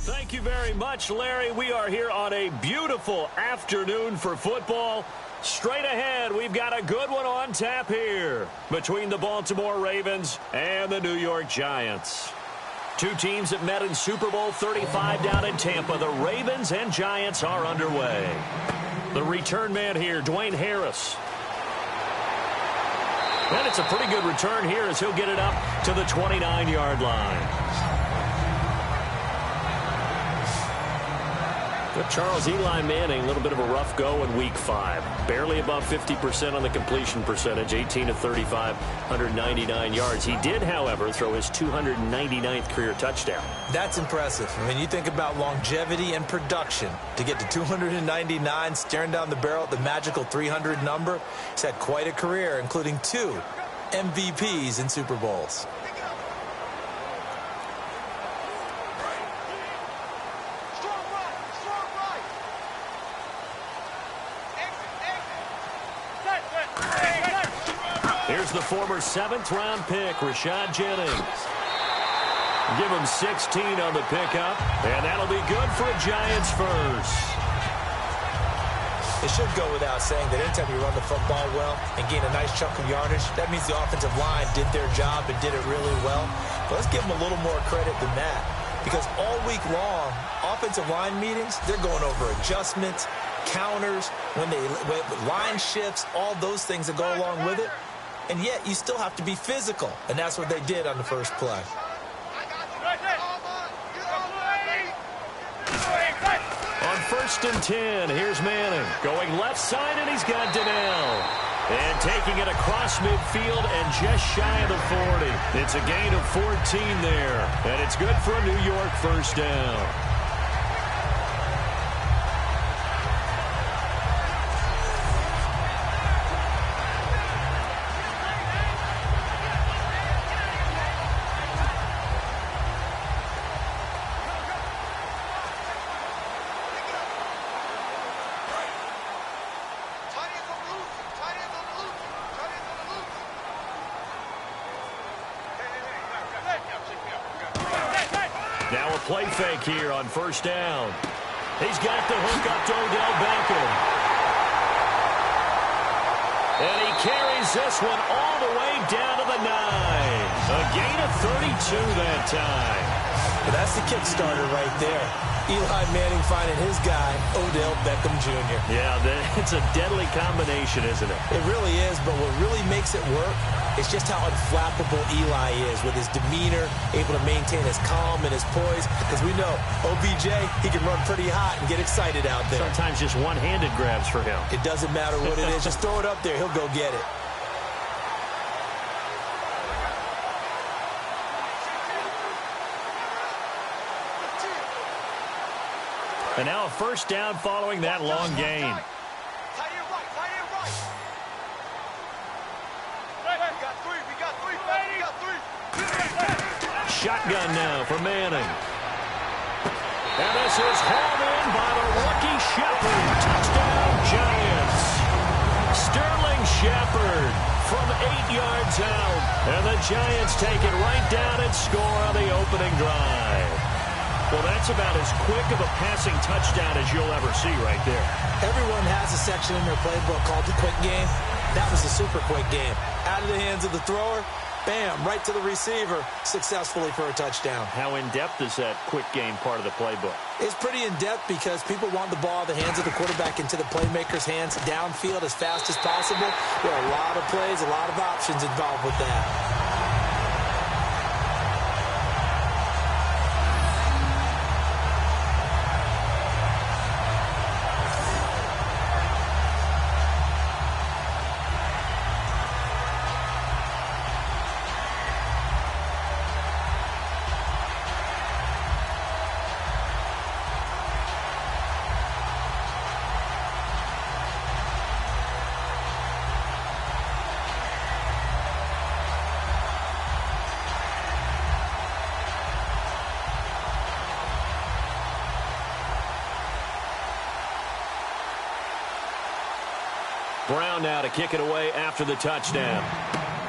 Thank you very much, Larry. We are here on a beautiful afternoon for football. Straight ahead, we've got a good one on tap here between the Baltimore Ravens and the New York Giants. Two teams that met in Super Bowl 35 down in Tampa. The Ravens and Giants are underway. The return man here, Dwayne Harris. And it's a pretty good return here as he'll get it up to the 29-yard line. But Charles, Eli Manning, a little bit of a rough go in Week 5. Barely above 50% on the completion percentage, 18 of 35, 199 yards. He did, however, throw his 299th career touchdown. That's impressive. I mean, you think about longevity and production. To get to 299, staring down the barrel at the magical 300 number, he's had quite a career, including 2 MVPs in Super Bowls. Here's the former 7th-round pick, Rashad Jennings. Give him 16 on the pickup, and that'll be good for a Giants first. It should go without saying that anytime you run the football well and gain a nice chunk of yardage, that means the offensive line did their job and did it really well. But let's give them a little more credit than that, because all week long, offensive line meetings, they're going over adjustments, counters, when line shifts, all those things that go along with it. And yet, you still have to be physical. And that's what they did on the first play. On 1st and 10, here's Manning. Going left side, and he's got Donnell. And taking it across midfield and just shy of the 40. It's a gain of 14 there. And it's good for a New York first down. Now a play fake here on 1st down. He's got the hook up to Odell Beckham. And he carries this one all the way down to the 9. A gain of 32 that time. But that's the Kickstarter right there. Eli Manning finding his guy, Odell Beckham Jr. Yeah, it's a deadly combination, isn't it? It really is, but what really makes it work is just how unflappable Eli is with his demeanor, able to maintain his calm and his poise. Because we know, OBJ, he can run pretty hot and get excited out there. Sometimes just one-handed grabs for him. It doesn't matter what it is. Just throw it up there. He'll go get it. And now a first down following that long gain. Shotgun now for Manning. And this is hauled in by the rookie Shepard. Touchdown, Giants. Sterling Shepard from 8 yards out. And the Giants take it right down and score on the opening drive. Well, that's about as quick of a passing touchdown as you'll ever see right there. Everyone has a section in their playbook called the quick game. That was a super quick game. Out of the hands of the thrower, bam, right to the receiver, successfully for a touchdown. How in-depth is that quick game part of the playbook? It's pretty in-depth because people want the ball in the hands of the quarterback into the playmaker's hands downfield as fast as possible. There are a lot of plays, a lot of options involved with that. Brown now to kick it away after the touchdown.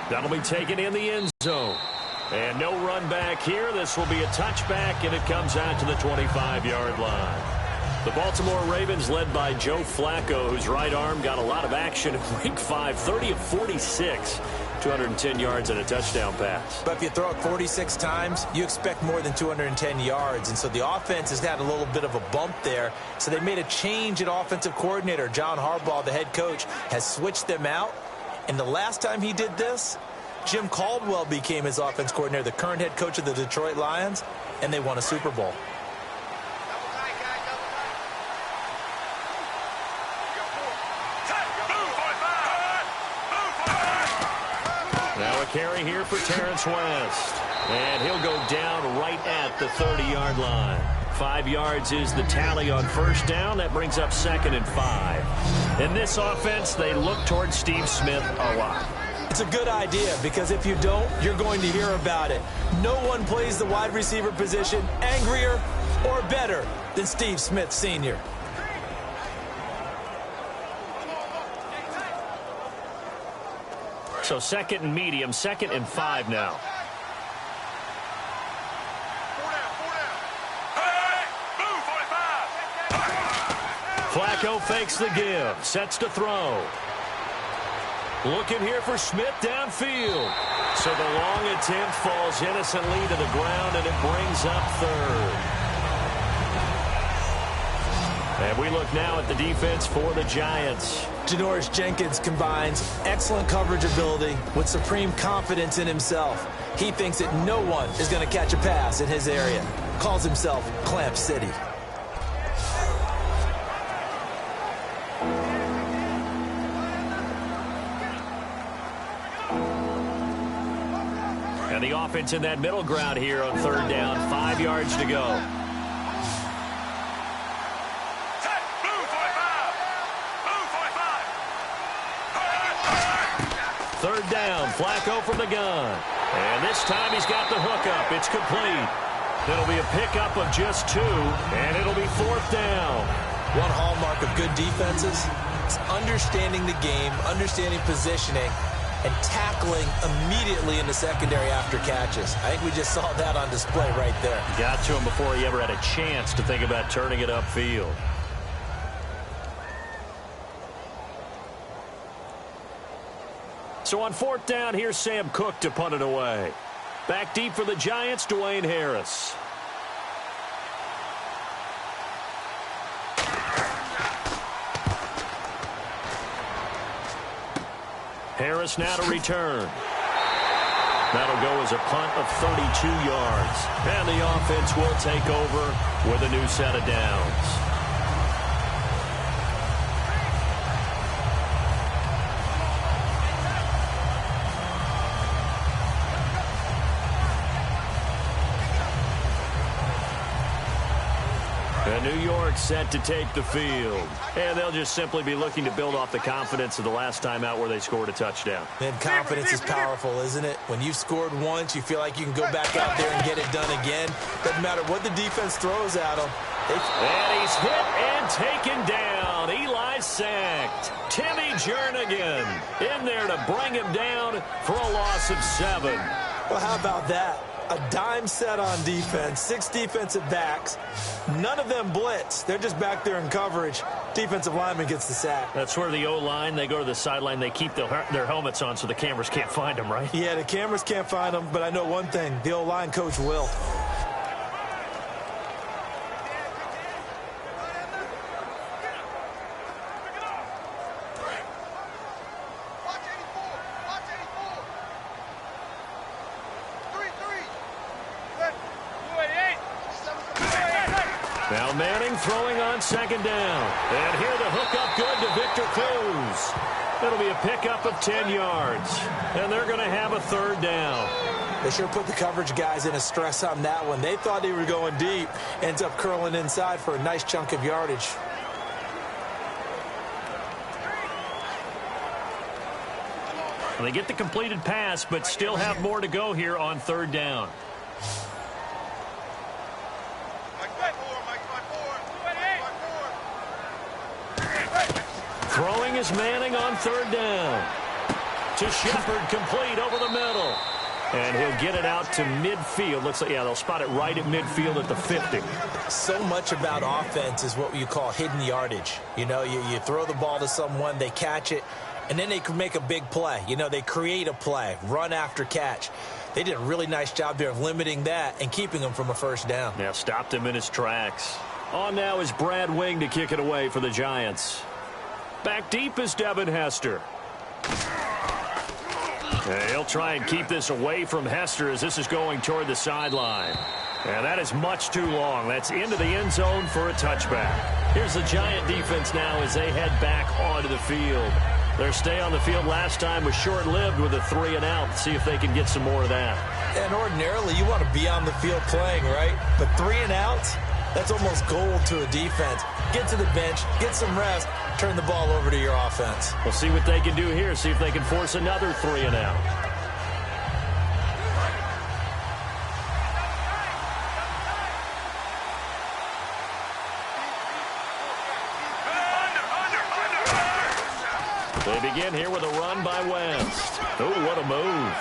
That'll be taken in the end zone. And no run back here. This will be a touchback, and it comes out to the 25-yard line. The Baltimore Ravens, led by Joe Flacco, whose right arm got a lot of action in Week 5, 30 of 46, 210 yards and a touchdown pass. But if you throw it 46 times, you expect more than 210 yards. And so the offense has had a little bit of a bump there. So they made a change at offensive coordinator. John Harbaugh, the head coach, has switched them out. And the last time he did this, Jim Caldwell became his offense coordinator, the current head coach of the Detroit Lions, and they won a Super Bowl. Now a carry here for Terrence West. And he'll go down right at the 30-yard line. 5 yards is the tally on first down. That brings up 2nd and 5. In this offense, they look towards Steve Smith a lot. It's a good idea because if you don't, you're going to hear about it. No one plays the wide receiver position angrier or better than Steve Smith Sr. So 2nd and medium, 2nd and 5 now. Flacco fakes the give, sets to throw. Looking here for Smith downfield. So the long attempt falls innocently to the ground, and it brings up 3rd. And we look now at the defense for the Giants. Janoris Jenkins combines excellent coverage ability with supreme confidence in himself. He thinks that no one is going to catch a pass in his area. Calls himself Clamp City. And the offense in that middle ground here on 3rd down. 5 yards to go. Third down, Flacco from the gun. And this time he's got the hookup. It's complete. It'll be a pickup of just 2, and it'll be 4th down. One hallmark of good defenses is understanding the game, understanding positioning, and tackling immediately in the secondary after catches. I think we just saw that on display right there. Got to him before he ever had a chance to think about turning it upfield. So on 4th down, here's Sam Cook to punt it away. Back deep for the Giants, Dwayne Harris. Harris now to return. That'll go as a punt of 32 yards. And the offense will take over with a new set of downs. New York set to take the field. And they'll just simply be looking to build off the confidence of the last time out where they scored a touchdown. And confidence is powerful, isn't it? When you've scored once, you feel like you can go back out there and get it done again. Doesn't matter what the defense throws at them. And he's hit and taken down. Eli sacked. Timmy Jernigan in there to bring him down for a loss of 7. Well, how about that? A dime set on defense, 6 defensive backs. None of them blitz. They're just back there in coverage. Defensive lineman gets the sack. That's where the O-line, they go to the sideline, they keep their helmets on so the cameras can't find them, right? Yeah, the cameras can't find them, but I know one thing. The O-line coach will. Now Manning throwing on 2nd down. And here the hookup good to Victor Cruz. It'll be a pickup of 10 yards. And they're going to have a 3rd down. They sure put the coverage guys in a stress on that one. They thought they were going deep. Ends up curling inside for a nice chunk of yardage. They get the completed pass, but still have more to go here on 3rd down. Throwing is Manning on 3rd down. To Shepard, complete over the middle. And he'll get it out to midfield. Looks like, yeah, they'll spot it right at midfield at the 50. So much about offense is what you call hidden yardage. You know, you throw the ball to someone, they catch it, and then they can make a big play. You know, they create a play, run after catch. They did a really nice job there of limiting that and keeping him from a first down. Yeah, stopped him in his tracks. On now is Brad Wing to kick it away for the Giants. Back deep is Devin Hester. He'll try and keep this away from Hester as this is going toward the sideline. And that is much too long. That's into the end zone for a touchback. Here's the Giant defense now as they head back onto the field. Their stay on the field last time was short-lived with a 3-and-out. See if they can get some more of that. And ordinarily, you want to be on the field playing, right? But 3-and-outs, that's almost gold to a defense. Get to the bench, get some rest, turn the ball over to your offense. We'll see what they can do here. See if they can force another 3-and-out. They begin here with a run by West. Oh, what a move.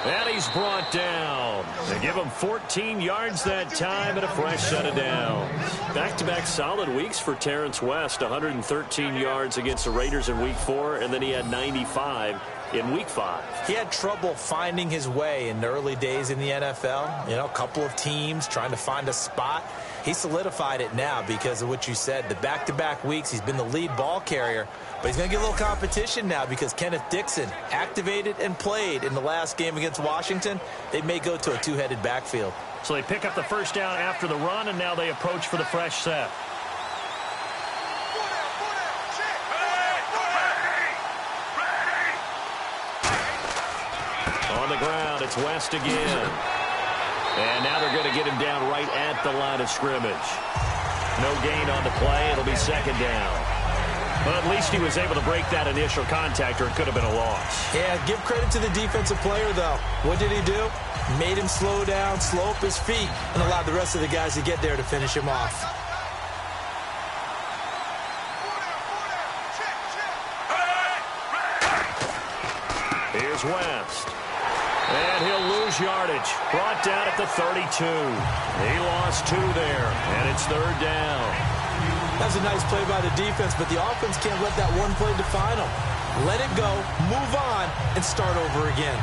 And he's brought down. They give him 14 yards that time and a fresh set of downs. Back-to-back solid weeks for Terrence West. 113 yards against the Raiders in Week 4, and then he had 95 in Week 5. He had trouble finding his way in the early days in the NFL. You know, a couple of teams trying to find a spot. He solidified it now because of what you said. The back-to-back weeks, he's been the lead ball carrier. But he's going to get a little competition now because Kenneth Dixon activated and played in the last game against Washington. They may go to a two-headed backfield. So they pick up the first down after the run, and now they approach for the fresh set. On the ground, it's West again. And now they're going to get him down right at the line of scrimmage. No gain on the play. It'll be second down. But at least he was able to break that initial contact, or it could have been a loss. Yeah, give credit to the defensive player, though. What did he do? Made him slow down, slow up his feet, and allowed the rest of the guys to get there to finish him off. Here's West. And he'll lose yardage. Brought down at the 32. He lost 2 there, and it's third down. That's a nice play by the defense, but the offense can't let that one play define them. Let it go, move on, and start over again.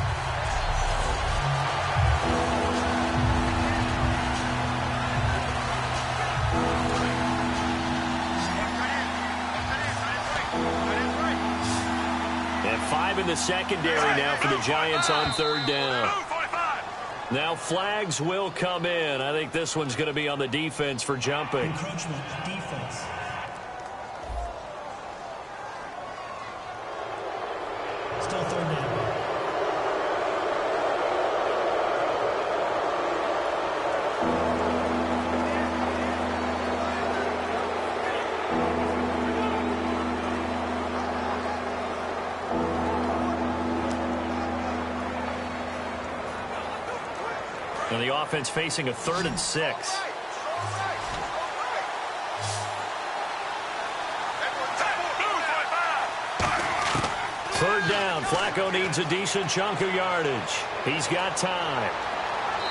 And 5 in the secondary now for the Giants on third down. Now flags will come in. I think this one's going to be on the defense for jumping. Encroachment, defense. Still third down. And the offense facing a 3rd and 6. Third down. Flacco needs a decent chunk of yardage. He's got time.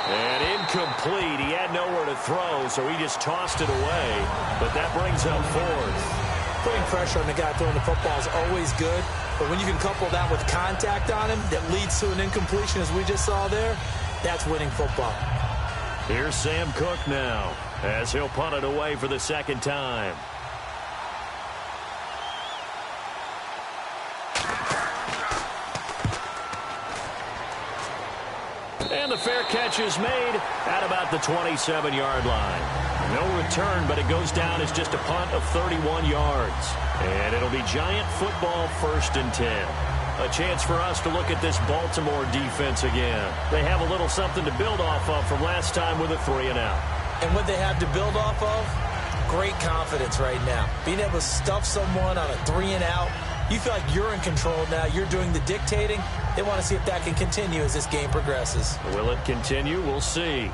And incomplete. He had nowhere to throw, so he just tossed it away. But that brings up 4th. Putting pressure on the guy throwing the football is always good. But when you can couple that with contact on him that leads to an incompletion, as we just saw there, that's winning football. Here's Sam Cook now as he'll punt it away for the second time. And the fair catch is made at about the 27-yard line. No return, but it goes down as just a punt of 31 yards. And it'll be Giant football, 1st and 10. A chance for us to look at this Baltimore defense again. They have a little something to build off of from last time with a 3-and-out. And what they have to build off of? Great confidence right now. Being able to stuff someone on a 3-and-out. You feel like you're in control now. You're doing the dictating. They want to see if that can continue as this game progresses. Will it continue? We'll see.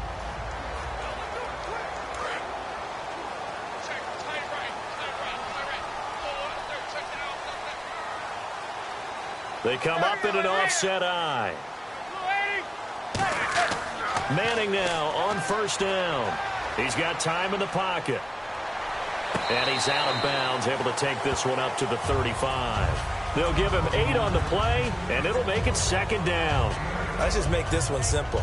They come up in an offset eye. Manning now on first down. He's got time in the pocket. And he's out of bounds, able to take this one up to the 35. They'll give him 8 on the play, and it'll make it second down. Let's just make this one simple.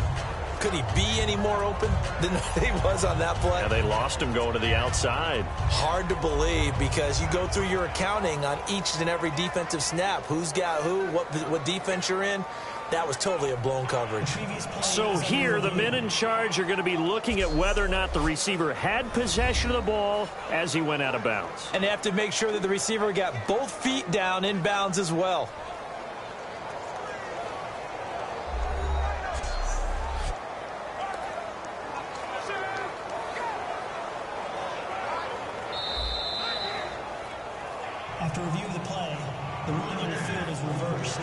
Could he be any more open than he was on that play? Yeah, they lost him going to the outside. Hard to believe because you go through your accounting on each and every defensive snap. Who's got who, what defense you're in. That was totally a blown coverage. So here, the men in charge are going to be looking at whether or not the receiver had possession of the ball as he went out of bounds. And they have to make sure that the receiver got both feet down in bounds as well. After review of the play, the ruling on the field is reversed.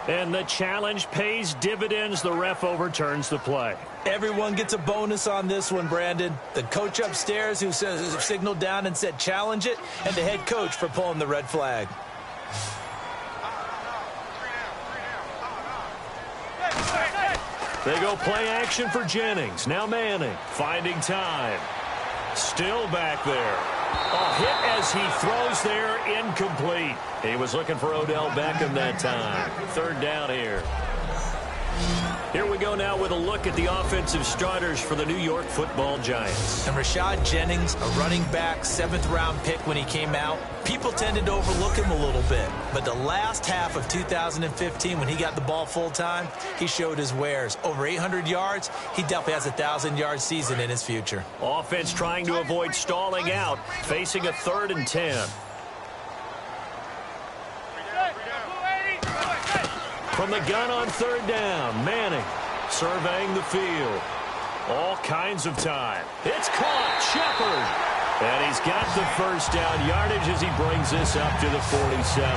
And the challenge pays dividends. The ref overturns the play. Everyone gets a bonus on this one, Brandon. The coach upstairs who signaled down and said challenge it, and the head coach for pulling the red flag. They go play action for Jennings. Now Manning finding time. Still back there. A hit as he throws there, incomplete. He was looking for Odell Beckham that time. Third down here. Here we go now with a look at the offensive starters for the New York Football Giants. And Rashad Jennings, a running back, 7th-round pick when he came out. People tended to overlook him a little bit. But the last half of 2015, when he got the ball full-time, he showed his wares. Over 800 yards, he definitely has a 1,000-yard season in his future. Offense trying to avoid stalling out, facing a 3rd and 10. From the gun on 3rd down, Manning surveying the field. All kinds of time. It's caught. Shepard. And he's got the first down yardage as he brings this up to the 47.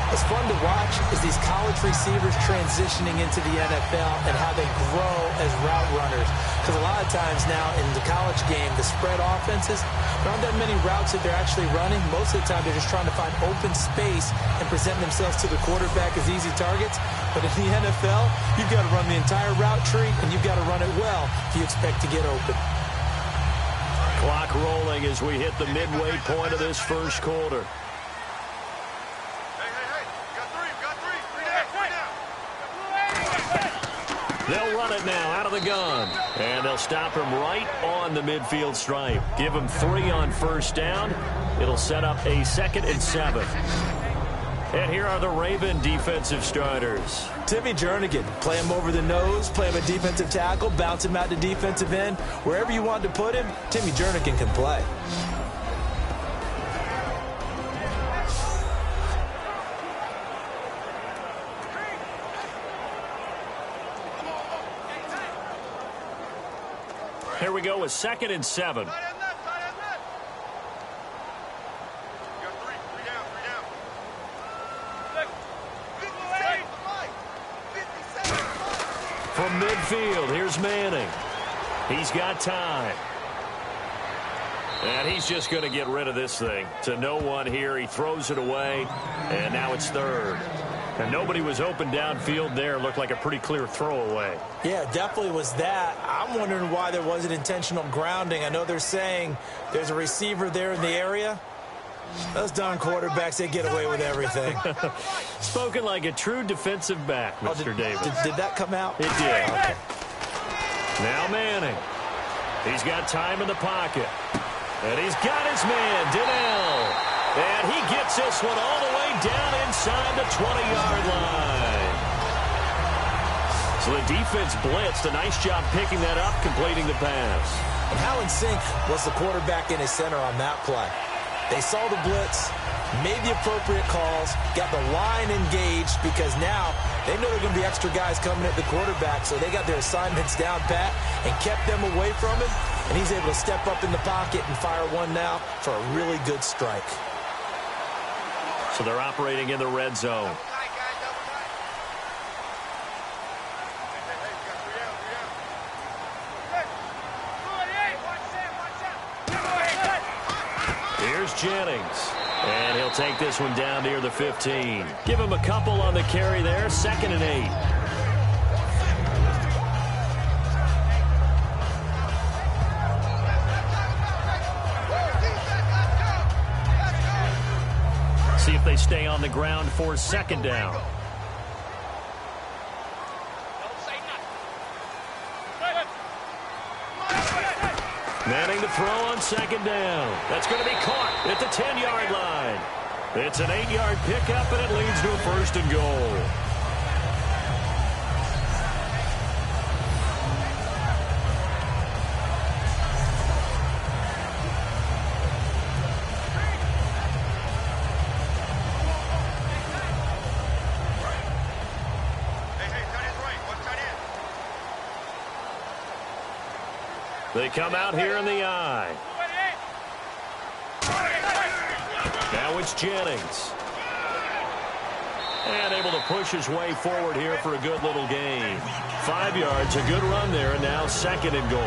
What's fun to watch is these college receivers transitioning into the NFL and how they grow as route runners. Because a lot of times now in the college game, the spread offenses, there aren't that many routes that they're actually running. Most of the time, they're just trying to find open space and present themselves to the quarterback as easy targets. But in the NFL, you've got to run the entire route tree, and you've got to run it well if you expect to get open. Clock rolling as we hit the midway point of this first quarter. They'll run it now out of the gun. And they'll stop him right on the midfield stripe. Give him 3 on first down. It'll set up a 2nd and 7. And here are the Raven defensive starters. Timmy Jernigan, play him over the nose, play him a defensive tackle, bounce him out to defensive end. Wherever you want to put him, Timmy Jernigan can play. Here we go with 2nd and 7. From midfield, here's Manning. He's got time. And he's just going to get rid of this thing. To no one here. He throws it away, and now it's 3rd. And nobody was open downfield there. Looked like a pretty clear throwaway. Yeah, definitely was that. I'm wondering why there wasn't intentional grounding. I know they're saying there's a receiver there in the area. Those darn quarterbacks, they get away with everything. Spoken like a true defensive back, Mr. Davis. Did that come out? It did. Okay. Now Manning. He's got time in the pocket. And he's got his man, Donnell. And he gets this one all the way down inside the 20-yard line. So the defense blitzed. A nice job picking that up, completing the pass. And how in sync was the quarterback in his center on that play? They saw the blitz, made the appropriate calls, got the line engaged because now they know there are going to be extra guys coming at the quarterback, so they got their assignments down pat and kept them away from him, and he's able to step up in the pocket and fire one now for a really good strike. So they're operating in the red zone. Here's Jennings. And he'll take this one down near the 15. Give him a couple on the carry there. 2nd and 8. See if they stay on the ground for second down. Manning to throw on second down. That's going to be caught at the 10-yard line. It's an 8-yard pickup, and it leads to a first and goal. They come out here in the eye. Now it's Jennings. And able to push his way forward here for a good little gain. 5 yards, a good run there, and now second and goal.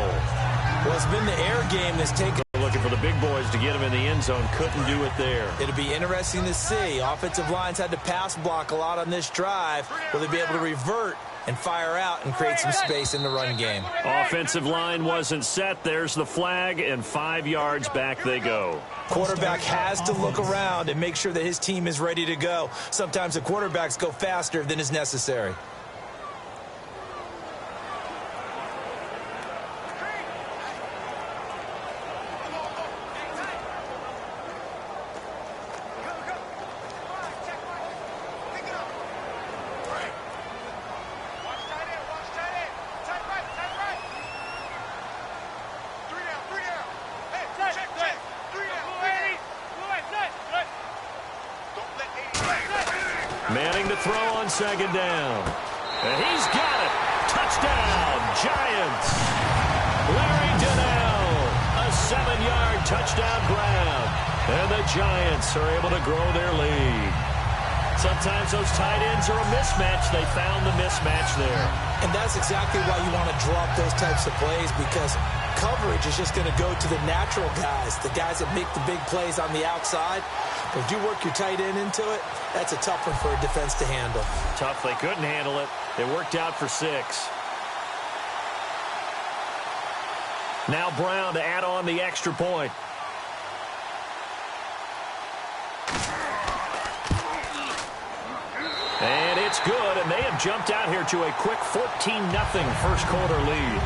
Well, it's been the air game that's taken. Looking for the big boys to get him in the end zone. Couldn't do it there. It'll be interesting to see. Offensive lines had to pass block a lot on this drive. Will they be able to revert and fire out and create some space in the run game? Offensive line wasn't set. There's the flag, and 5 yards back they go. Quarterback has to look around and make sure that his team is ready to go. Sometimes the quarterbacks go faster than is necessary. Manning to throw on second down. And he's got it. Touchdown, Giants. Larry Donnell, a 7-yard touchdown grab. And the Giants are able to grow their lead. Sometimes those tight ends are a mismatch. They found the mismatch there. And that's exactly why you want to drop those types of plays, because coverage is just going to go to the natural guys, the guys that make the big plays on the outside. But if you work your tight end into it, that's a tough one for a defense to handle. Tough. They couldn't handle it. It worked out for 6. Now Brown to add on the extra point. And it's good, and they have jumped out here to a quick 14-0 first quarter lead.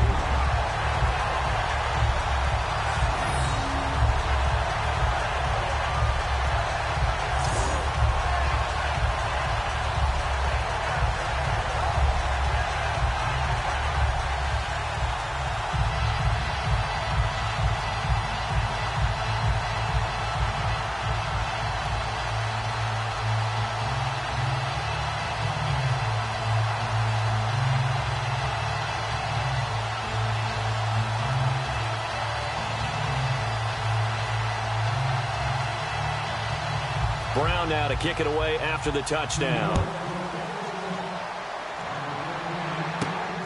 Brown now to kick it away after the touchdown.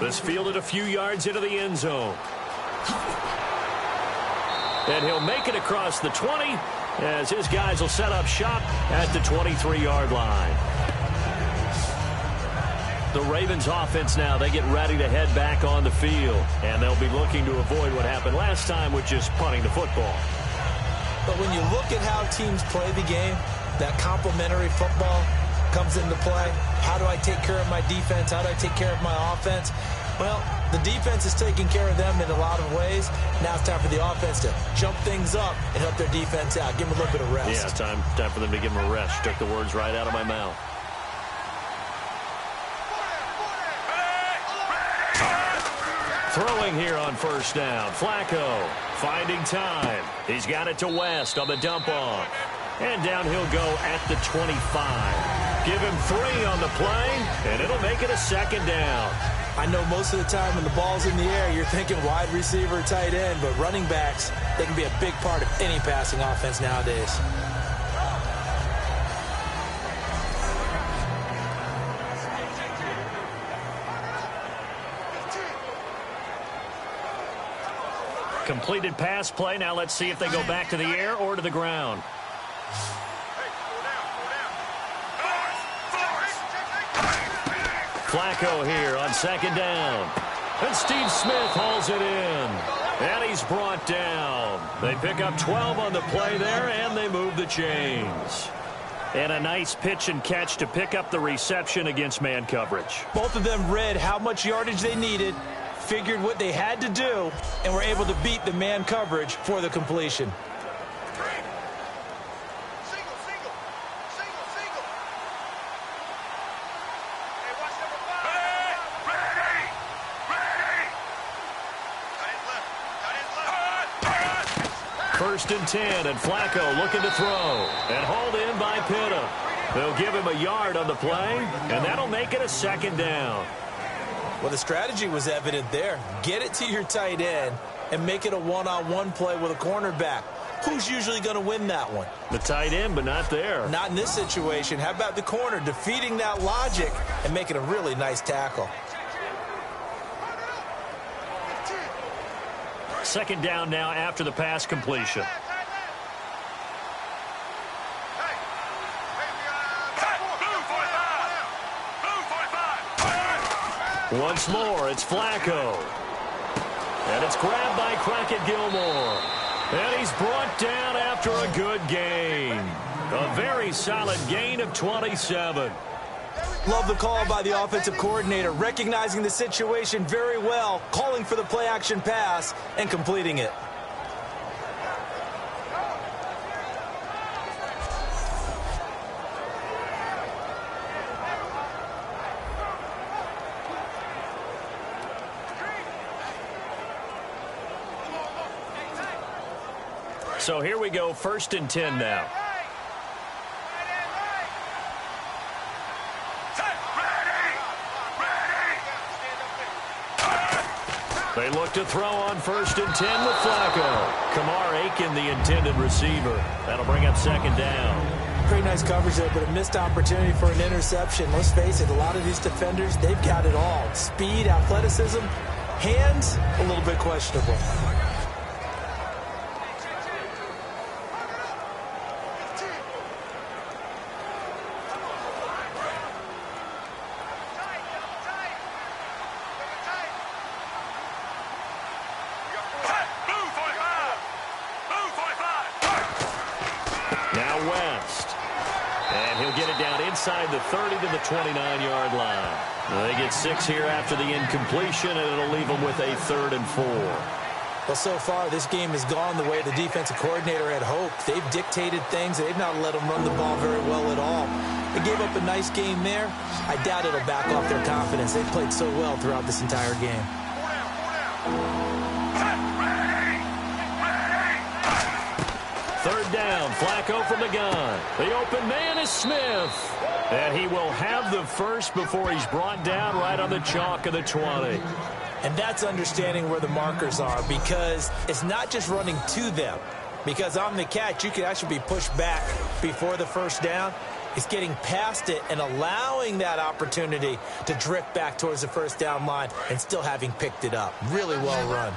This fielded a few yards into the end zone. And he'll make it across the 20 as his guys will set up shop at the 23-yard line. The Ravens offense now, they get ready to head back on the field. And they'll be looking to avoid what happened last time with just punting the football. But when you look at how teams play the game, that complementary football comes into play. How do I take care of my defense? How do I take care of my offense? Well, the defense is taking care of them in a lot of ways. Now it's time for the offense to jump things up and help their defense out. Give them a little bit of rest. Yeah, time for them to give them a rest. Took the words right out of my mouth. Throwing here on first down. Flacco finding time. He's got it to West on the dump off. And down he'll go at the 25. Give him 3 on the play, and it'll make it a second down. I know most of the time when the ball's in the air, you're thinking wide receiver, tight end, but running backs, they can be a big part of any passing offense nowadays. Completed pass play. Now let's see if they go back to the air or to the ground. Flacco here on second down. And Steve Smith hauls it in. And he's brought down. They pick up 12 on the play there, and they move the chains. And a nice pitch and catch to pick up the reception against man coverage. Both of them read how much yardage they needed, figured what they had to do, and were able to beat the man coverage for the completion. First and 10, and Flacco looking to throw. And hauled in by Pitta. They'll give him a yard on the play, and that'll make it a second down. Well, the strategy was evident there. Get it to your tight end and make it a one-on-one play with a cornerback. Who's usually going to win that one? The tight end, but not there. Not in this situation. How about the corner defeating that logic and making a really nice tackle? Second down now after the pass completion. Once more, it's Flacco. And it's grabbed by Crockett Gilmore. And he's brought down after a good gain. A very solid gain of 27. Love the call by the offensive coordinator, recognizing the situation very well, calling for the play-action pass, and completing it. So here we go, first and 10 now. They look to throw on first and 10 with Flacco. Kamar Aiken, the intended receiver. That'll bring up second down. Pretty nice coverage there, but a missed opportunity for an interception. Let's face it, a lot of these defenders, they've got it all. Speed, athleticism, hands, a little bit questionable. Inside the 30 to the 29-yard line. They get 6 here after the incompletion, and it'll leave them with a 3rd and 4. Well, so far, this game has gone the way the defensive coordinator had hoped. They've dictated things. They've not let them run the ball very well at all. They gave up a nice game there. I doubt it'll back off their confidence. They've played so well throughout this entire game. Third down, Flacco from the gun. The open man is Smith. And he will have the first before he's brought down right on the chalk of the 20. And that's understanding where the markers are, because it's not just running to them. Because on the catch, you could actually be pushed back before the first down. It's getting past it and allowing that opportunity to drift back towards the first down line and still having picked it up. Really well run.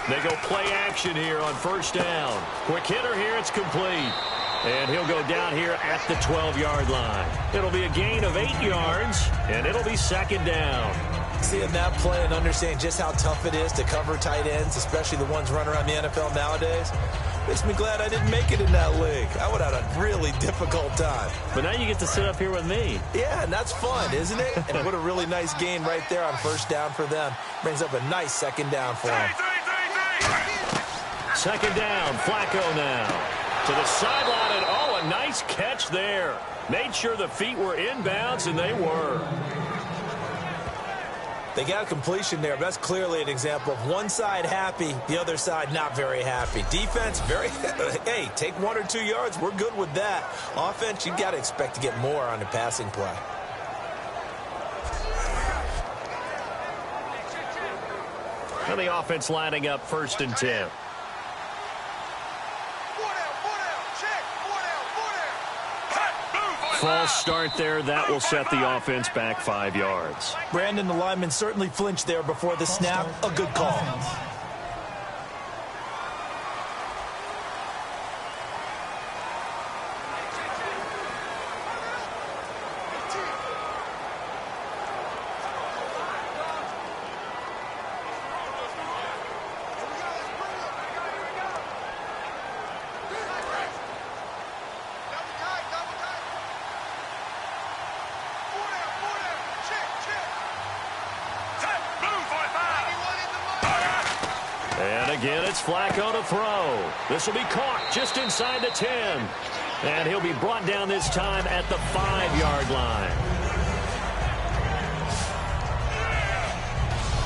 They go play action here on first down. Quick hitter here, it's complete. And he'll go down here at the 12-yard line. It'll be a gain of 8 yards, and it'll be second down. Seeing that play and understanding just how tough it is to cover tight ends, especially the ones running around the NFL nowadays, makes me glad I didn't make it in that league. I would have had a really difficult time. But now you get to sit up here with me. Yeah, and that's fun, isn't it? And what a really nice gain right there on first down for them. Brings up a nice second down for them. Second down, Flacco now. To the sideline, and oh, a nice catch there. Made sure the feet were inbounds, and they were. They got a completion there, but that's clearly an example of one side happy, the other side not very happy. Defense, very, hey, take 1 or 2 yards, we're good with that. Offense, you got to expect to get more on the passing play. And the offense lining up first and 10. False start there. That will set the offense back 5 yards. Brandon, the lineman, certainly flinched there before the snap. A good call. Again, it's Flacco to throw. This will be caught just inside the 10. And he'll be brought down this time at the 5-yard line.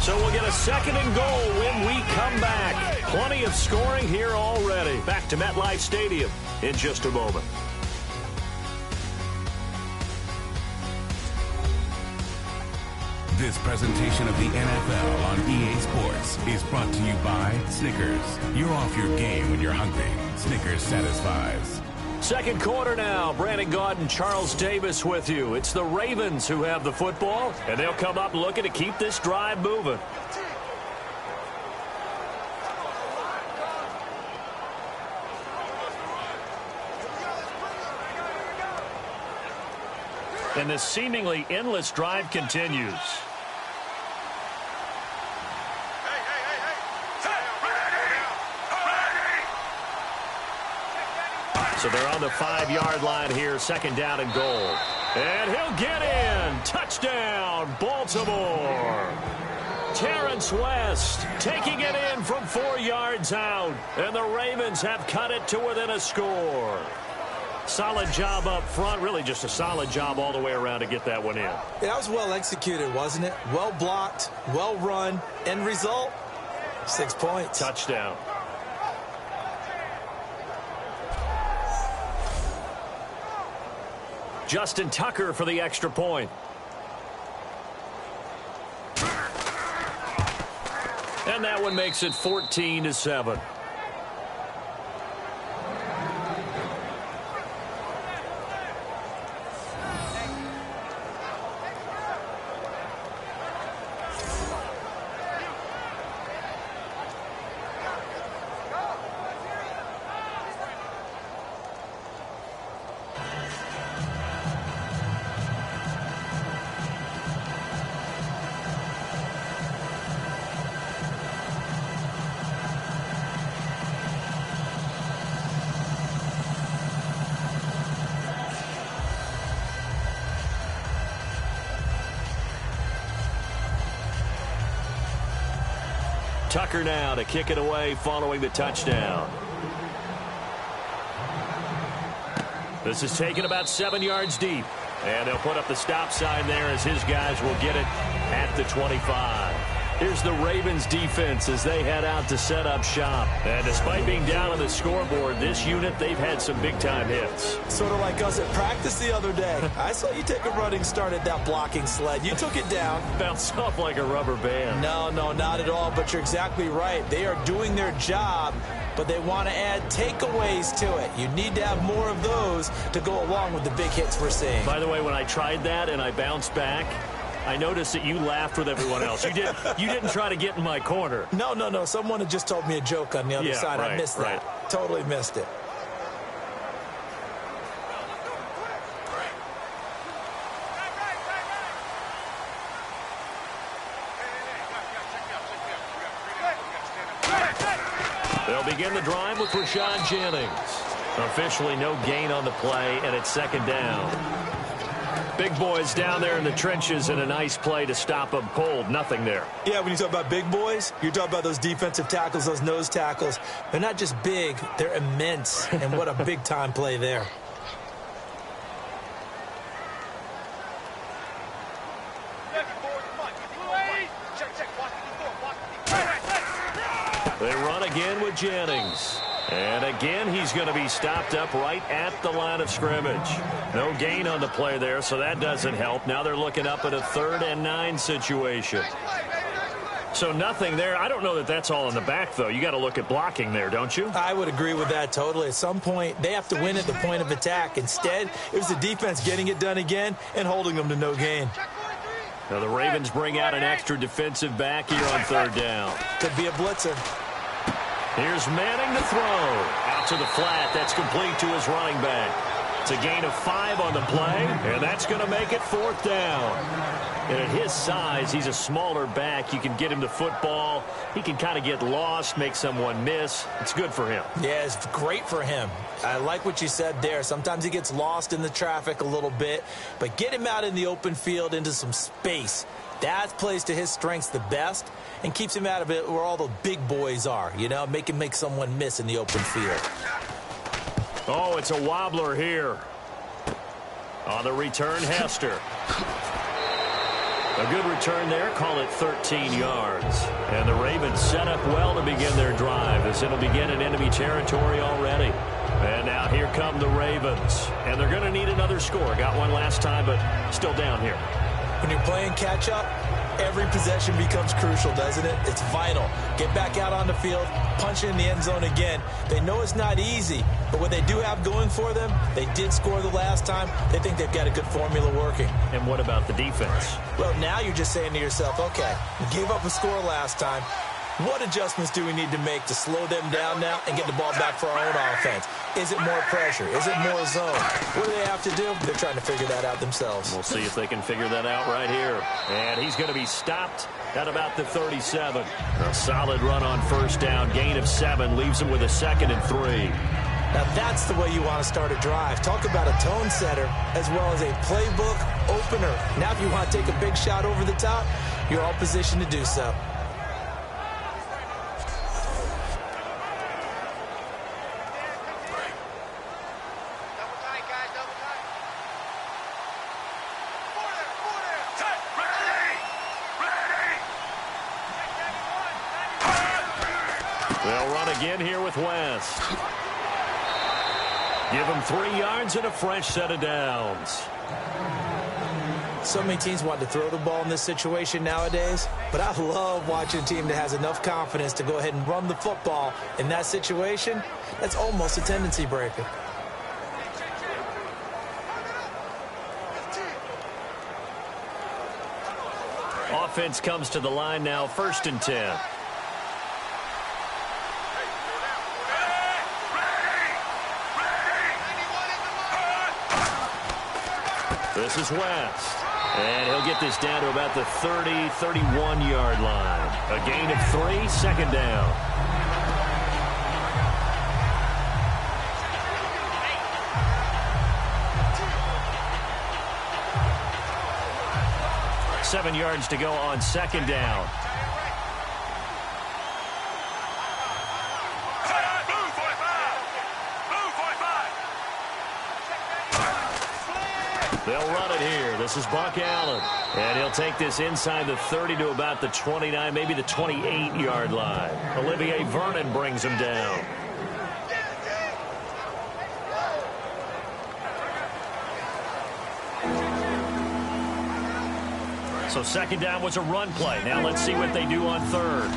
So we'll get a 2nd and goal when we come back. Plenty of scoring here already. Back to MetLife Stadium in just a moment. This presentation of the NFL on EA Sports is brought to you by Snickers. You're off your game when you're hungry. Snickers satisfies. Second quarter now. Brandon Gaud and Charles Davis with you. It's the Ravens who have the football, and they'll come up looking to keep this drive moving. And this seemingly endless drive continues. So they're on the 5-yard line here, 2nd down and goal. And he'll get in. Touchdown, Baltimore. Terrence West taking it in from 4 yards out. And the Ravens have cut it to within a score. Solid job up front. Really just a solid job all the way around to get that one in. Yeah, that was well executed, wasn't it? Well blocked, well run. End result, 6 points. Touchdown. Justin Tucker for the extra point. And that one makes it 14-7. Tucker now to kick it away following the touchdown. This is taken about 7 yards deep. And they'll put up the stop sign there as his guys will get it at the 25. Here's the Ravens defense as they head out to set up shop. And despite being down on the scoreboard, this unit, they've had some big-time hits. Sort of like us at practice the other day. I saw you take a running start at that blocking sled. You took it down. Bounced off like a rubber band. No, not at all, but you're exactly right. They are doing their job, but they want to add takeaways to it. You need to have more of those to go along with the big hits we're seeing. By the way, when I tried that and I bounced back, I noticed that you laughed with everyone else. You didn't try to get in my corner. No. Someone had just told me a joke on the other side. Right, I missed that. Right. Totally missed it. They'll begin the drive with Rashad Jennings. Officially no gain on the play, and it's 2nd down. Big boys down there in the trenches, and a nice play to stop them cold. Nothing there. Yeah, when you talk about big boys, you're talking about those defensive tackles, those nose tackles. They're not just big, they're immense. And what a big-time play there. They run again with Jennings. And again, he's going to be stopped up right at the line of scrimmage. No gain on the play there, so that doesn't help. Now they're looking up at a 3rd and 9 situation. So nothing there. I don't know that that's all in the back, though. You got to look at blocking there, don't you? I would agree with that totally. At some point, they have to win at the point of attack. Instead, it was the defense getting it done again and holding them to no gain. Now the Ravens bring out an extra defensive back here on 3rd down. Could be a blitzer. Here's Manning to throw. Out to the flat. That's complete to his running back. It's a gain of 5 on the play, and that's going to make it 4th down. And at his size, he's a smaller back. You can get him the football. He can kind of get lost, make someone miss. It's good for him. Yeah, it's great for him. I like what you said there. Sometimes he gets lost in the traffic a little bit, but get him out in the open field into some space. That plays to his strengths the best, and keeps him out of it where all the big boys are, you know, make someone miss in the open field. Oh, it's a wobbler here. On the return, Hester. A good return there. Call it 13 yards. And the Ravens set up well to begin their drive as it'll begin in enemy territory already. And now here come the Ravens. And they're going to need another score. Got one last time, but still down here. When you're playing catch-up, every possession becomes crucial, doesn't it? It's vital. Get back out on the field, punch it in the end zone again. They know it's not easy, but what they do have going for them, they did score the last time. They think they've got a good formula working. And what about the defense? Well, now you're just saying to yourself, okay, we gave up a score last time. What adjustments do we need to make to slow them down now and get the ball back for our own offense? Is it more pressure? Is it more zone? What do they have to do? They're trying to figure that out themselves. We'll see if they can figure that out right here. And he's going to be stopped at about the 37. A solid run on first down. Gain of 7 leaves him with a 2nd and 3. Now that's the way you want to start a drive. Talk about a tone setter as well as a playbook opener. Now if you want to take a big shot over the top, you're all positioned to do so. They'll run again here with West. Give him 3 yards and a fresh set of downs. So many teams want to throw the ball in this situation nowadays, but I love watching a team that has enough confidence to go ahead and run the football in that situation. That's almost a tendency breaker. Offense comes to the line now, 1st and 10. This is West. And he'll get this down to about the 30, 31-yard line. A gain of 3, 2nd down. Seven yards to go on 2nd down. They'll run it here. This is Buck Allen. And he'll take this inside the 30 to about the 29, maybe the 28-yard line. Olivier Vernon brings him down. So 2nd down was a run play. Now let's see what they do on 3rd.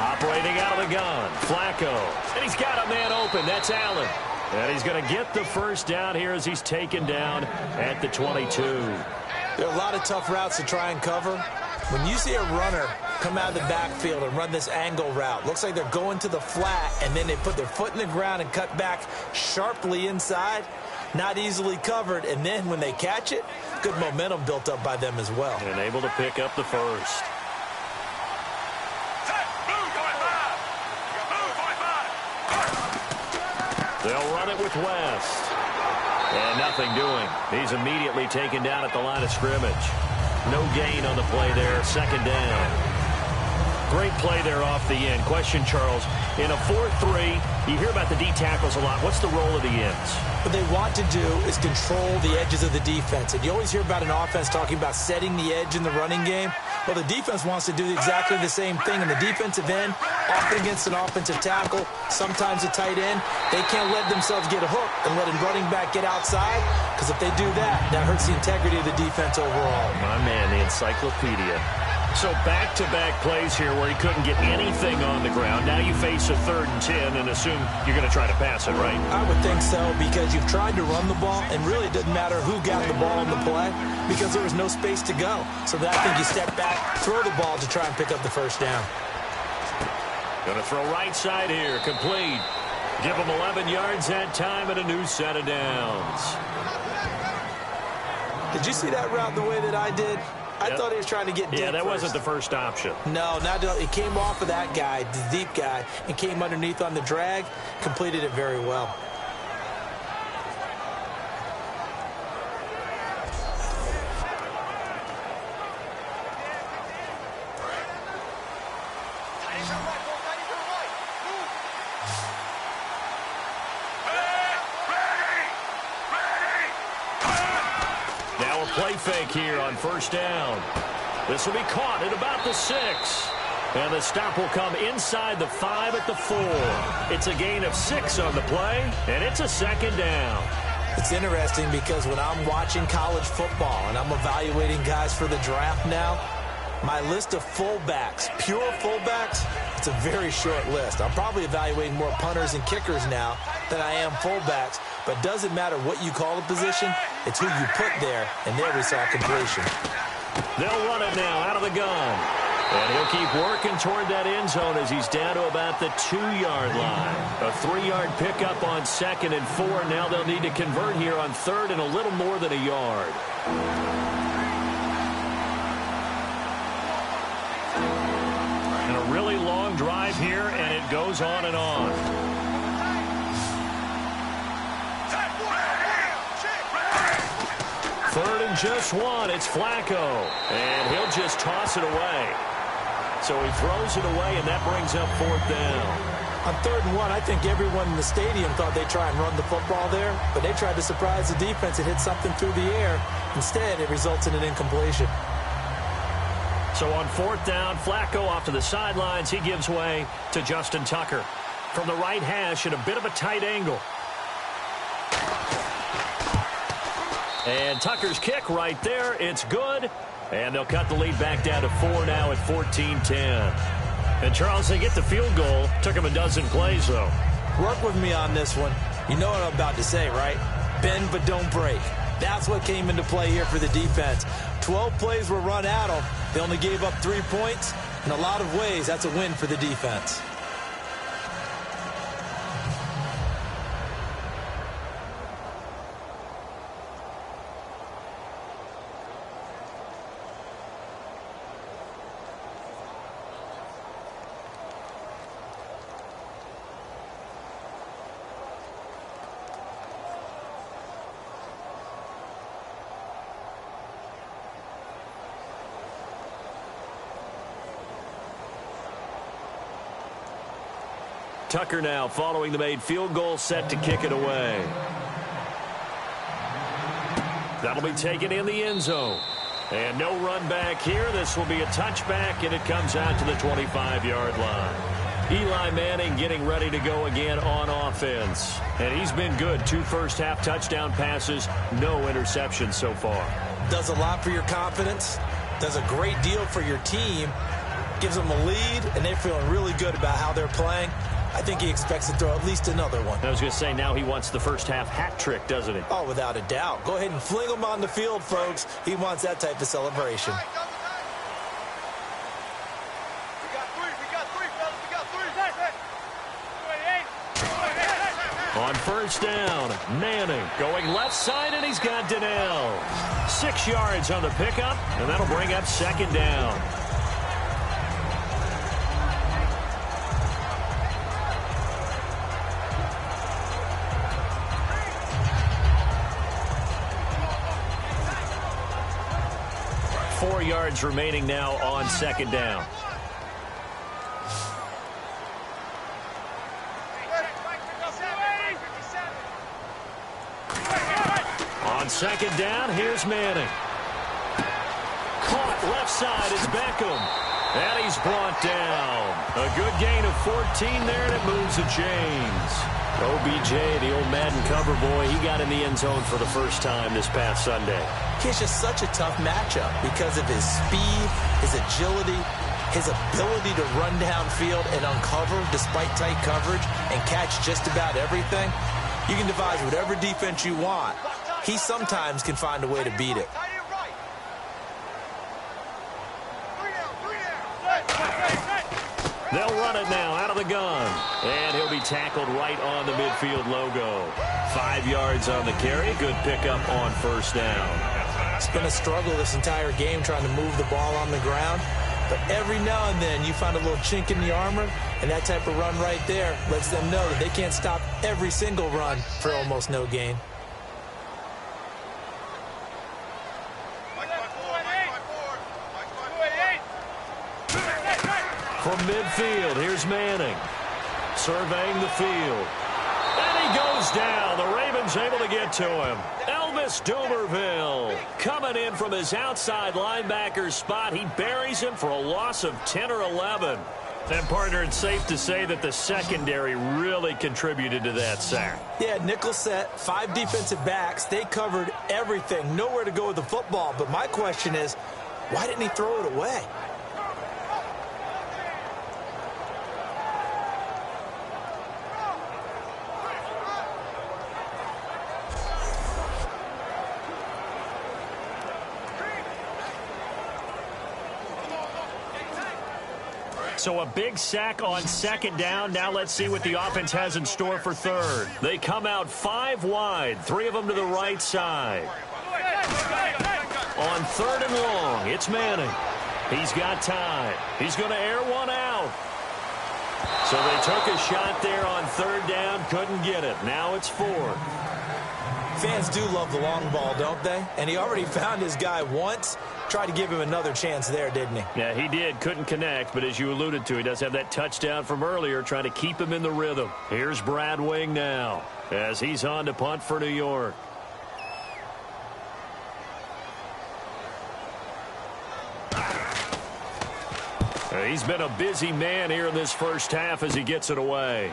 Operating out of the gun, Flacco. And he's got a man open. That's Allen. And he's going to get the first down here as he's taken down at the 22. There are a lot of tough routes to try and cover. When you see a runner come out of the backfield and run this angle route, looks like they're going to the flat, and then they put their foot in the ground and cut back sharply inside. Not easily covered, and then when they catch it, good momentum built up by them as well. And able to pick up the first. They'll run it with West. And nothing doing. He's immediately taken down at the line of scrimmage. No gain on the play there. 2nd down. Great play there off the end. Question, Charles, in a 4-3, you hear about the D tackles a lot. What's the role of the ends? What they want to do is control the edges of the defense. And you always hear about an offense talking about setting the edge in the running game. Well, the defense wants to do exactly the same thing. In the defensive end, often against an offensive tackle, sometimes a tight end, they can't let themselves get a hook and let a running back get outside, because if they do that, that hurts the integrity of the defense overall. My man, the encyclopedia. So back-to-back plays here where he couldn't get anything on the ground. Now you face a 3rd and 10 and assume you're going to try to pass it, right? I would think so, because you've tried to run the ball, and really it doesn't matter who got the ball on the play because there was no space to go. So I think you step back, throw the ball to try and pick up the first down. Going to throw right side here, complete. Give him 11 yards that time and a new set of downs. Did you see that route the way that I did? I thought he was trying to get deep. Yeah, that first. wasn't the first option. No, it came off of that guy, the deep guy, and came underneath on the drag, completed it very well. play fake here on first down. This will be caught at about the 6. And the stop will come inside the 5 at the 4. It's a gain of 6 on the play, and it's a second down. It's interesting because when I'm watching college football and I'm evaluating guys for the draft now, my list of fullbacks, pure fullbacks, it's a very short list. I'm probably evaluating more punters and kickers now than I am fullbacks, but it doesn't matter what you call the position, it's who you put there, and there we saw completion. They'll run it now out of the gun. And he'll keep working toward that end zone as he's down to about the 2-yard line. A 3-yard pickup on 2nd and 4. Now they'll need to convert here on 3rd and a little more than a yard. And a really long drive here, and it goes on and on. Third and just 1. It's Flacco. And he'll just toss it away. So he throws it away, and that brings up 4th down. On 3rd and 1, I think everyone in the stadium thought they'd try and run the football there, but they tried to surprise the defense and hit something through the air. Instead, it results in an incompletion. So on 4th down, Flacco off to the sidelines. He gives way to Justin Tucker. From the right hash at a bit of a tight angle. And Tucker's kick right there. It's good. And they'll cut the lead back down to 4 now at 14-10. And, Charles, they get the field goal. Took him a dozen plays, though. Work with me on this one. You know what I'm about to say, right? Bend but don't break. That's what came into play here for the defense. 12 plays were run at them. They only gave up 3 points. In a lot of ways, that's a win for the defense. Tucker now following the made field goal, set to kick it away. That'll be taken in the end zone. And no run back here. This will be a touchback, and it comes out to the 25-yard line. Eli Manning getting ready to go again on offense. And he's been good. 2 first-half touchdown passes, no interceptions so far. Does a lot for your confidence. Does a great deal for your team. Gives them a lead, and they're feeling really good about how they're playing. I think he expects to throw at least another one. I was going to say, now he wants the first-half hat trick, doesn't he? Oh, without a doubt. Go ahead and fling him on the field, folks. He wants that type of celebration. On first down, Manning going left side, and he's got Donnell. 6 yards on the pickup, and that'll bring up 2nd down. Four yards remaining now on 2nd down. On 2nd down, here's Manning. Caught left side is Beckham. And he's brought down. A good gain of 14 there, and it moves the chains. OBJ, the old Madden cover boy, he got in the end zone for the first time this past Sunday. It's just such a tough matchup because of his speed, his agility, his ability to run downfield and uncover despite tight coverage and catch just about everything. You can devise whatever defense you want. He sometimes can find a way to beat it. They'll run it now out of the gun. And he'll be tackled right on the midfield logo. 5 yards on the carry. Good pickup on first down. It's been a struggle this entire game trying to move the ball on the ground. But every now and then you find a little chink in the armor, and that type of run right there lets them know that they can't stop every single run for almost no gain. From midfield, here's Manning. Surveying the field. And he goes down. The Ravens able to get to him. Elvis Dumerville coming in from his outside linebacker spot. He buries him for a loss of 10 or 11. And, partner, it's safe to say that the secondary really contributed to that sack. Yeah, nickel set, 5 defensive backs. They covered everything. Nowhere to go with the football. But my question is, why didn't he throw it away? So a big sack on second down. Now let's see what the offense has in store for third. They come out 5 wide, 3 of them to the right side. On third and long, it's Manning. He's got time. He's going to air one out. So they took a shot there on third down, couldn't get it. Now it's fourth. Fans do love the long ball, don't they? And he already found his guy once. Tried to give him another chance there, didn't he? Yeah, he did. Couldn't connect, but as you alluded to, he does have that touchdown from earlier, trying to keep him in the rhythm. Here's Brad Wing now, as he's on to punt for New York. He's been a busy man here in this first half as he gets it away.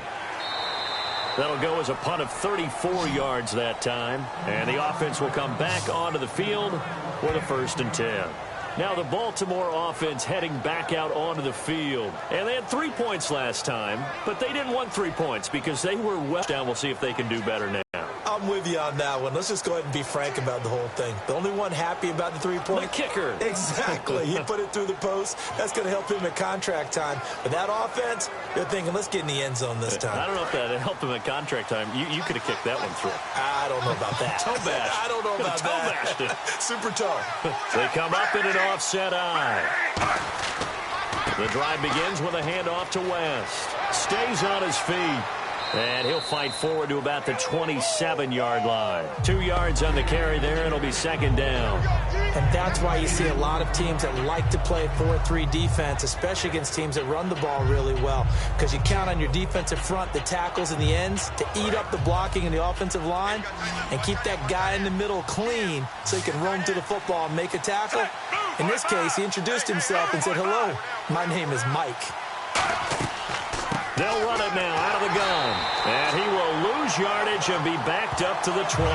That'll go as a punt of 34 yards that time. And the offense will come back onto the field with a 1st and 10. Now the Baltimore offense heading back out onto the field. And they had 3 points last time, but they didn't want 3 points because they were well down. We'll see if they can do better now. I'm with you on that one. Let's just go ahead and be frank about the whole thing. The only one happy about the 3-point. The kicker. Exactly. He put it through the post. That's going to help him at contract time. But that offense, they're thinking, let's get in the end zone this time. I don't know if that helped him at contract time. You could have kicked that one through. I don't know about that. Toe bash. I don't know about that. Toe bashed it. Super toe. They come up in an offset eye. The drive begins with a handoff to West. Stays on his feet. And he'll fight forward to about the 27-yard line. 2 yards on the carry there. It'll be second down. And that's why you see a lot of teams that like to play 4-3 defense, especially against teams that run the ball really well. Because you count on your defensive front, the tackles and the ends, to eat up the blocking in the offensive line and keep that guy in the middle clean so he can roam to the football and make a tackle. In this case, he introduced himself and said, "Hello, my name is Mike." They'll run it now out of the gun. And he will lose yardage and be backed up to the 24.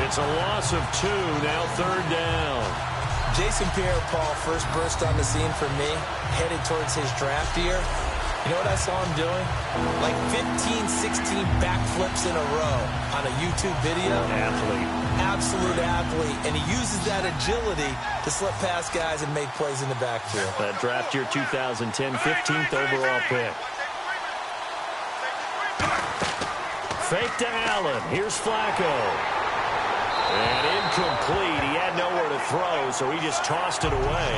It's a loss of 2, now third down. Jason Pierre-Paul first burst on the scene for me, headed towards his draft year. You know what I saw him doing? Like 15, 16 backflips in a row on a YouTube video. Athlete. Absolute athlete. And he uses that agility to slip past guys and make plays in the backfield. That draft year 2010, 15th overall pick. Fake to Allen. Here's Flacco. And incomplete. He had nowhere to throw, so he just tossed it away.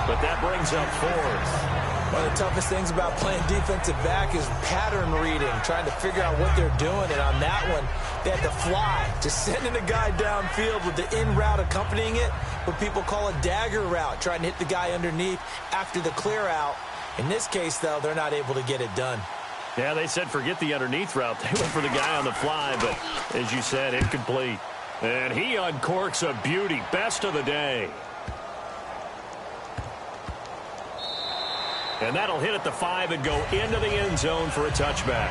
But that brings up fourth. One of the toughest things about playing defensive back is pattern reading, trying to figure out what they're doing. And on that one, they had to fly, just sending a guy downfield with the in route accompanying it, what people call a dagger route, trying to hit the guy underneath after the clear out. In this case, though, they're not able to get it done. Yeah, they said forget the underneath route. They went for the guy on the fly, but as you said, incomplete. And he uncorks a beauty. Best of the day. And that'll hit at the 5 and go into the end zone for a touchback.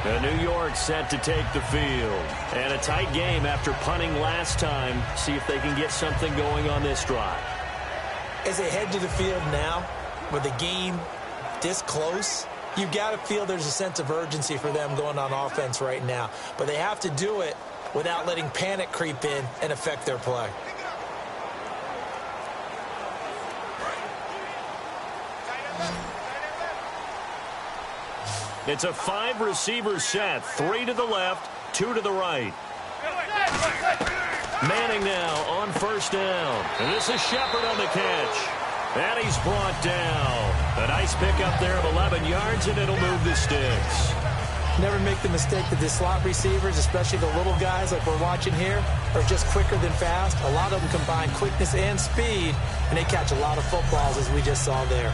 And New York set to take the field. And a tight game after punting last time. See if they can get something going on this drive. As they head to the field now, with the game this close, you got to feel there's a sense of urgency for them going on offense right now. But they have to do it without letting panic creep in and affect their play. It's a 5-receiver set. 3 to the left, 2 to the right. Manning now on first down. And this is Shepard on the catch. And he's brought down. A nice pickup there of 11 yards, and it'll move the sticks. Never make the mistake that the slot receivers, especially the little guys like we're watching here, are just quicker than fast. A lot of them combine quickness and speed, and they catch a lot of footballs, as we just saw there.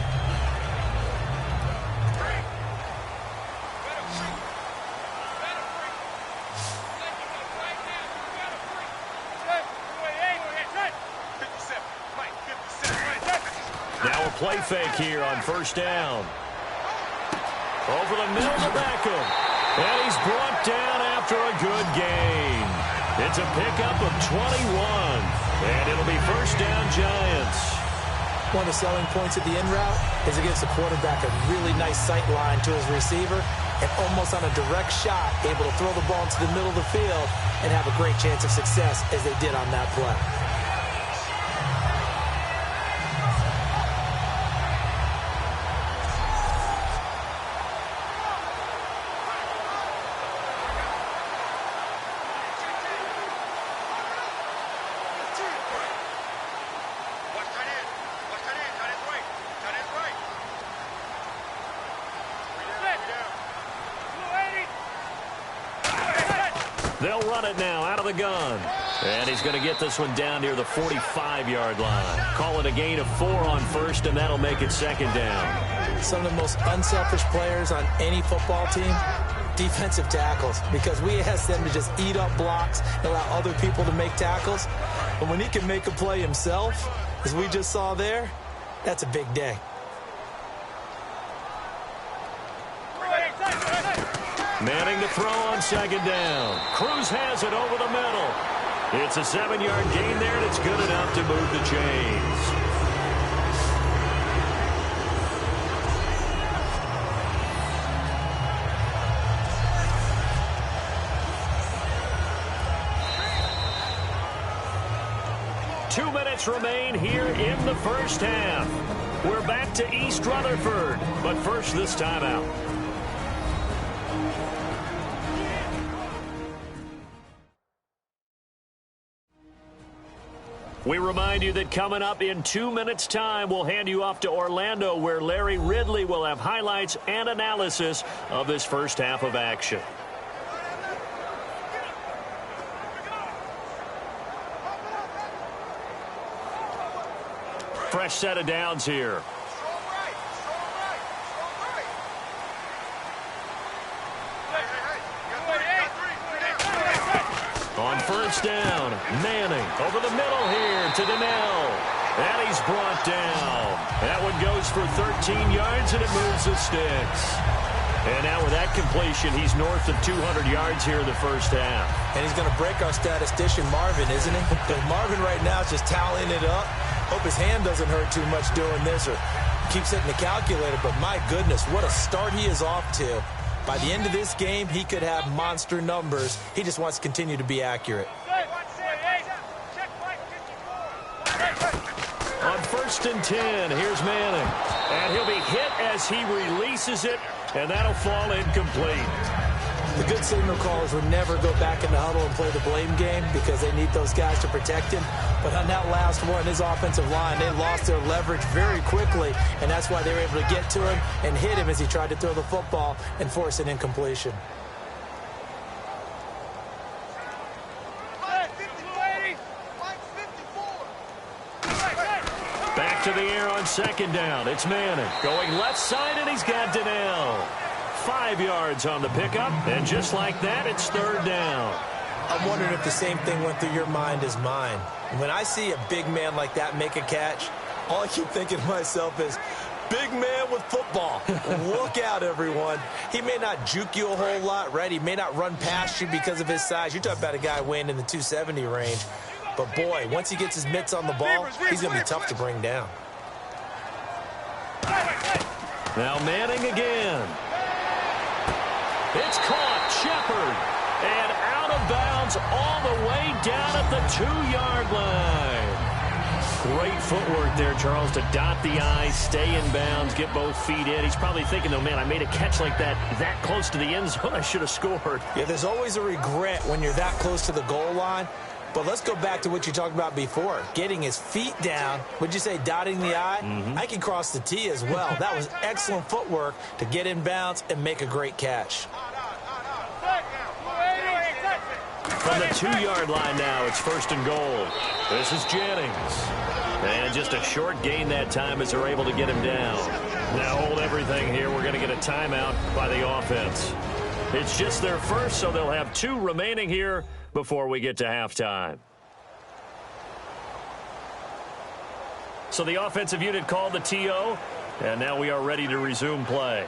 play fake here on first down. Over the middle to Beckham. And he's brought down after a good gain. It's a pickup of 21. And it'll be first down Giants. One of the selling points of the in route is it gives the quarterback a really nice sight line to his receiver and almost on a direct shot able to throw the ball into the middle of the field and have a great chance of success as they did on that play. They'll run it now out of the gun. And he's going to get this one down near the 45-yard line. Call it a gain of 4 on first, and that'll make it second down. Some of the most unselfish players on any football team, defensive tackles, because we ask them to just eat up blocks and allow other people to make tackles. But when he can make a play himself, as we just saw there, that's a big day. Manning to throw on second down. Cruz has it over the middle. It's a 7-yard gain there, and it's good enough to move the chains. Two minutes remain here in the first half. We're back to East Rutherford, but first this timeout. We remind you that coming up in 2 minutes' time, we'll hand you off to Orlando, where Larry Ridley will have highlights and analysis of this first half of action. Fresh set of downs here. On first down, Manning over the middle here to Donnell. And he's brought down. That one goes for 13 yards, and it moves the sticks. And now with that completion, he's north of 200 yards here in the first half. And he's going to break our statistician, Marvin, isn't he? Because Marvin right now is just tallying it up. Hope his hand doesn't hurt too much doing this or keeps hitting the calculator. But my goodness, what a start he is off to. By the end of this game, he could have monster numbers. He just wants to continue to be accurate. On first and 10, here's Manning. And he'll be hit as he releases it, and that'll fall incomplete. The good signal callers would never go back in the huddle and play the blame game because they need those guys to protect him. But on that last one, his offensive line, they lost their leverage very quickly, and that's why they were able to get to him and hit him as he tried to throw the football and force an incompletion. Back to the air on second down. It's Manning going left side, and he's got Donnell. 5 yards on the pickup, and just like that, it's third down. I'm wondering if the same thing went through your mind as mine. When I see a big man like that make a catch, all I keep thinking to myself is, big man with football. Look out, everyone. He may not juke you a whole lot, right? He may not run past you because of his size. You're talking about a guy weighing in the 270 range. But, boy, once he gets his mitts on the ball, he's going to be tough to bring down. Now Manning again. It's caught. Shepard. And out of bounds all the way down at the 2-yard line. Great footwork there, Charles, to dot the I, stay in bounds, get both feet in. He's probably thinking, though, man, I made a catch like that close to the end zone. I should have scored. Yeah, there's always a regret when you're that close to the goal line. But let's go back to what you talked about before, getting his feet down. Would you say dotting the I? I can cross the T as well. That was excellent footwork to get in bounds and make a great catch. From the 2-yard line now, it's first and goal. This is Jennings. And just a short gain that time as they're able to get him down. Now hold everything here. We're going to get a timeout by the offense. It's just their first, so they'll have 2 remaining here before we get to halftime. So the offensive unit called the TO, and now we are ready to resume play.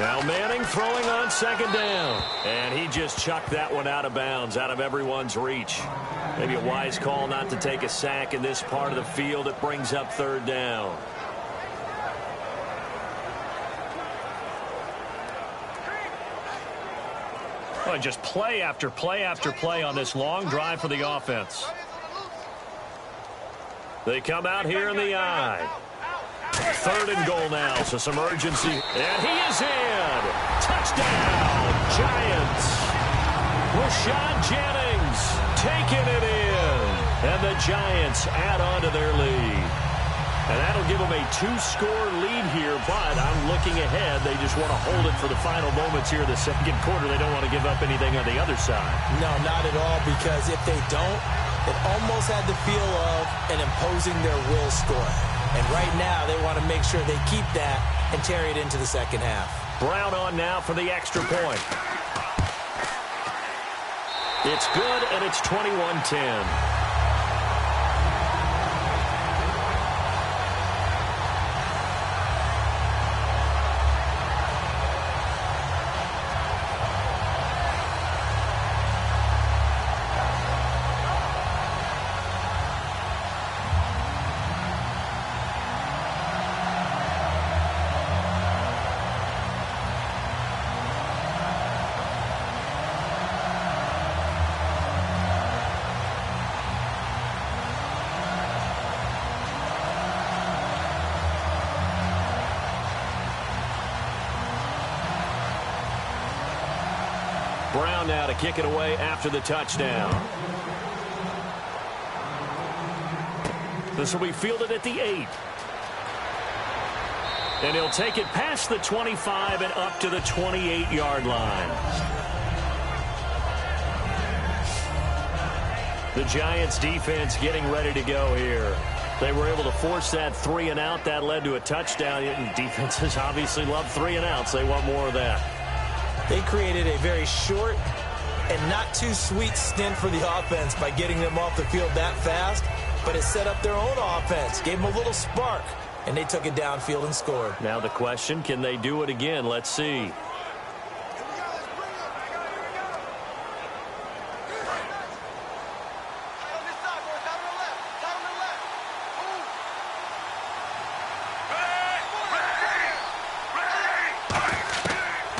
Now Manning throwing on second down. And he just chucked that one out of bounds, out of everyone's reach. Maybe a wise call not to take a sack in this part of the field. It brings up third down. Oh, just play after play after play on this long drive for the offense. They come out here in the I. Third and goal now, so some urgency. And he is in. Touchdown, Giants. Rashad Jennings taking it in. And the Giants add on to their lead. And that'll give them a 2-score lead here, but I'm looking ahead. They just want to hold it for the final moments here in the second quarter. They don't want to give up anything on the other side. No, not at all, because if they don't, it almost had the feel of an imposing their will score. And right now, they want to make sure they keep that and carry it into the second half. Brown on now for the extra point. It's good, and it's 21-10. Brown now to kick it away after the touchdown. This will be fielded at the 8. And he'll take it past the 25 and up to the 28-yard line. The Giants defense getting ready to go here. They were able to force that 3-and-out. That led to a touchdown. Defenses obviously love 3-and-outs. They want more of that. They created a very short and not too sweet stint for the offense by getting them off the field that fast, but it set up their own offense, gave them a little spark, and they took it downfield and scored. Now the question, can they do it again? Let's see.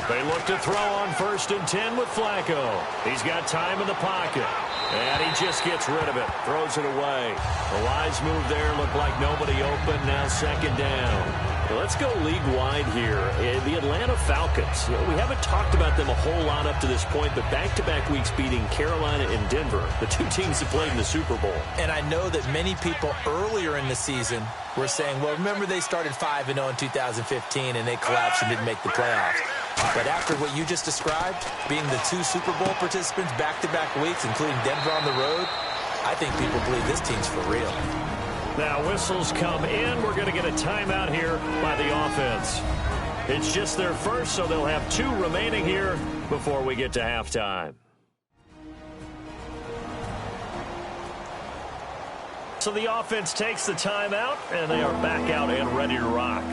They look to throw on 1st and 10 with Flacco. He's got time in the pocket. And he just gets rid of it. Throws it away. A wise move there. Looked like nobody open. Now second down. Let's go league-wide here. The Atlanta Falcons. We haven't talked about them a whole lot up to this point, but back-to-back weeks beating Carolina and Denver, the two teams that played in the Super Bowl. And I know that many people earlier in the season were saying, well, remember they started 5-0 in 2015 and they collapsed and didn't make the playoffs. But after what you just described, being the 2 Super Bowl participants back-to-back weeks, including Denver on the road, I think people believe this team's for real. Now whistles come in. We're going to get a timeout here by the offense. It's just their first, so they'll have 2 remaining here before we get to halftime. So the offense takes the timeout, and they are back out and ready to rock.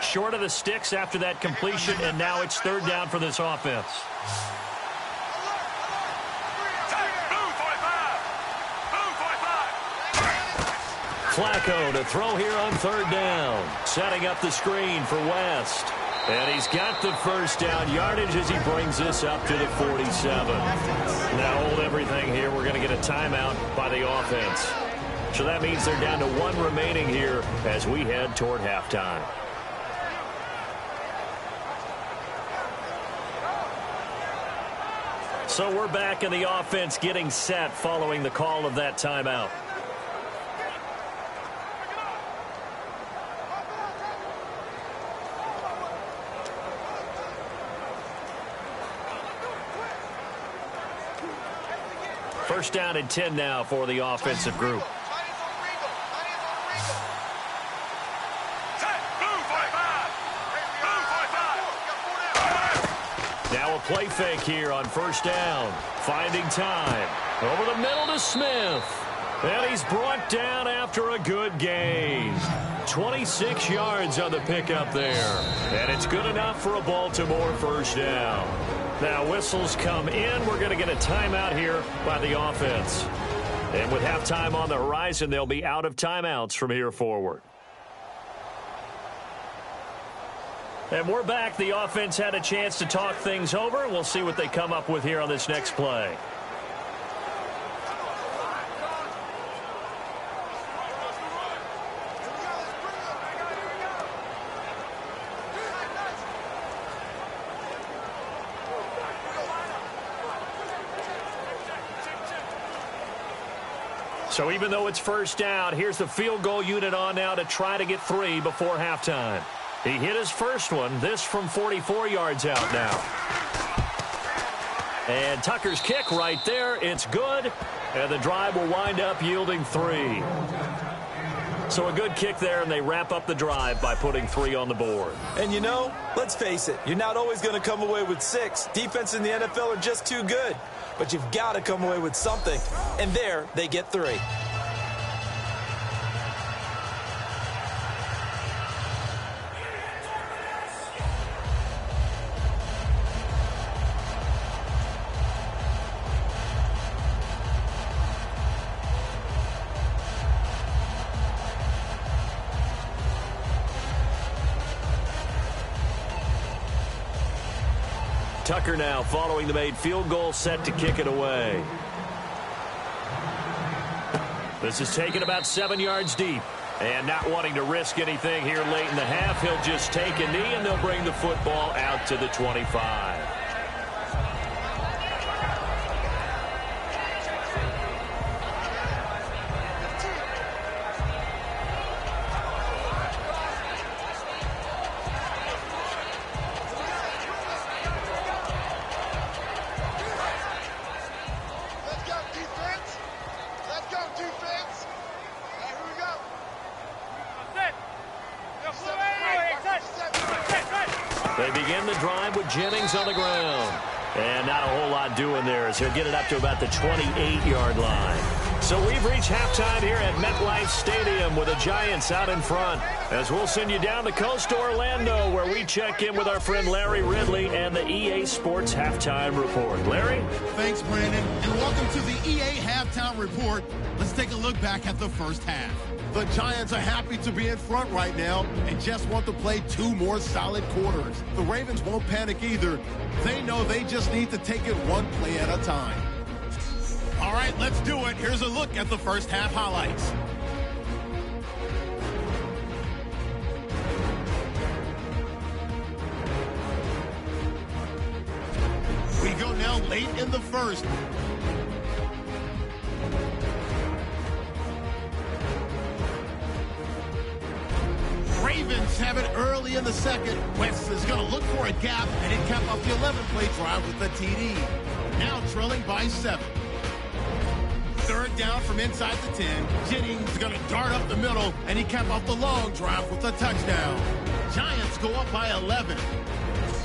Short of the sticks after that completion, and now it's third down for this offense. Flacco to throw here on third down. Setting up the screen for West. And he's got the first down yardage as he brings this up to the 47. Now hold everything here. We're going to get a timeout by the offense. So that means they're down to 1 remaining here as we head toward halftime. So we're back in the offense getting set following the call of that timeout. First down and 10 now for the offensive group. Now a play fake here on first down. Finding time. Over the middle to Smith. And he's brought down after a good gain. 26 yards on the pickup there. And it's good enough for a Baltimore first down. Now whistles come in. We're going to get a timeout here by the offense. And with halftime on the horizon, they'll be out of timeouts from here forward. And we're back. The offense had a chance to talk things over. We'll see what they come up with here on this next play. So even though it's first down, here's the field goal unit on now to try to get 3 before halftime. He hit his first one, this from 44 yards out now. And Tucker's kick right there, it's good, and the drive will wind up yielding 3. So a good kick there, and they wrap up the drive by putting 3 on the board. And you know, let's face it, you're not always going to come away with 6. Defense in the NFL are just too good. But you've got to come away with something. And there, they get 3. Tucker now following the made field goal, set to kick it away. This is taken about 7 yards deep. And not wanting to risk anything here late in the half, he'll just take a knee and they'll bring the football out to the 25. They begin the drive with Jennings on the ground. And not a whole lot doing there as he'll get it up to about the 28-yard line. So we've reached halftime here at MetLife Stadium with the Giants out in front. As we'll send you down the coast to Orlando where we check in with our friend Larry Ridley and the EA Sports Halftime Report. Larry? Thanks, Brandon, and welcome to the EA Halftime Report. Let's take a look back at the first half. The Giants are happy to be in front right now and just want to play 2 more solid quarters. The Ravens won't panic either. They know they just need to take it 1 play at a time. All right, let's do it. Here's a look at the first half highlights. We go now late in the first. Ravens have it early in the second. West is going to look for a gap, and it capped off the 11-play drive with the TD. Now trailing by 7. Third down from inside the 10. Jennings is going to dart up the middle, and he capped off the long drive with a touchdown. Giants go up by 11.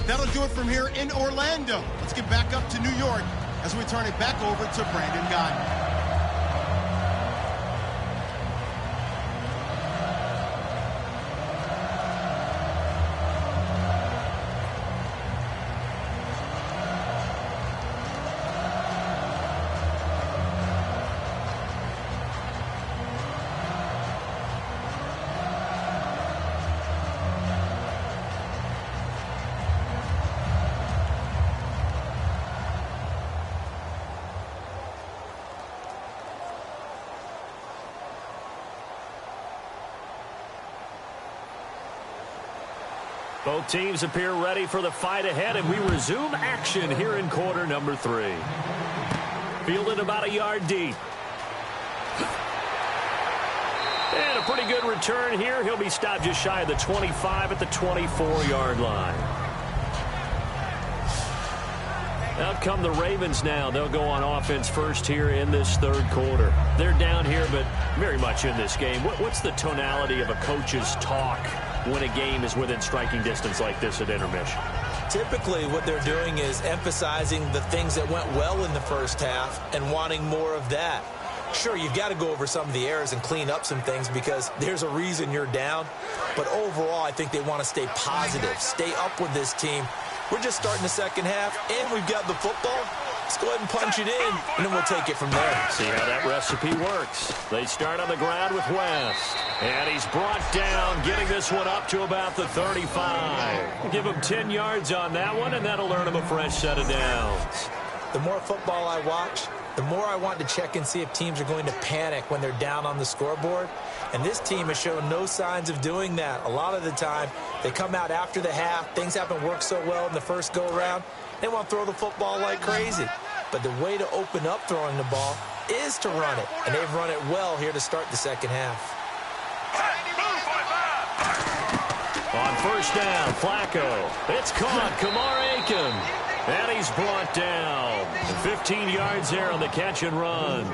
That'll do it from here in Orlando. Let's get back up to New York as we turn it back over to Brandon Gaudin. Both teams appear ready for the fight ahead, and we resume action here in quarter number 3. Fielded about a yard deep. And a pretty good return here. He'll be stopped just shy of the 25 at the 24-yard line. Out come the Ravens now. They'll go on offense first here in this third quarter. They're down here, but very much in this game. What's the tonality of a coach's talk when a game is within striking distance like this at intermission? Typically, what they're doing is emphasizing the things that went well in the first half and wanting more of that. Sure, you've got to go over some of the errors and clean up some things because there's a reason you're down. But overall, I think they want to stay positive, stay up with this team. We're just starting the second half, and we've got the football. Let's go ahead and punch it in, and then we'll take it from there. See how that recipe works. They start on the ground with West. And he's brought down, getting this one up to about the 35. Give him 10 yards on that one, and that'll earn him a fresh set of downs. The more football I watch, the more I want to check and see if teams are going to panic when they're down on the scoreboard. And this team has shown no signs of doing that. A lot of the time, they come out after the half. Things haven't worked so well in the first go-around. They want to throw the football like crazy. But the way to open up throwing the ball is to run it. And they've run it well here to start the second half. On first down, Flacco. It's caught. Kamar Aiken. And he's brought down. 15 yards there on the catch and run.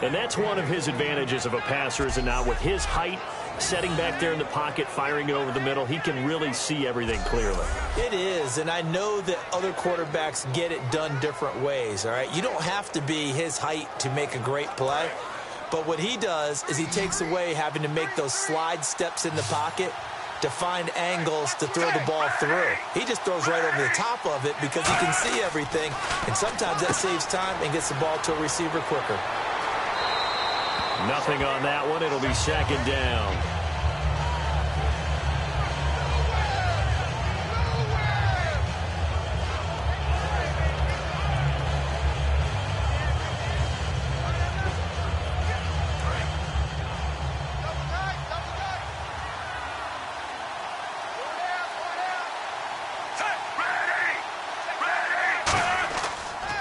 And that's one of his advantages of a passer, is it not? With his height, setting back there in the pocket, firing it over the middle, he can really see everything clearly. It is, and I know that other quarterbacks get it done different ways, all right? You don't have to be his height to make a great play. But what he does is he takes away having to make those slide steps in the pocket to find angles to throw the ball through. He just throws right over the top of it because he can see everything, and sometimes that saves time and gets the ball to a receiver quicker. Nothing on that one. It'll be second down.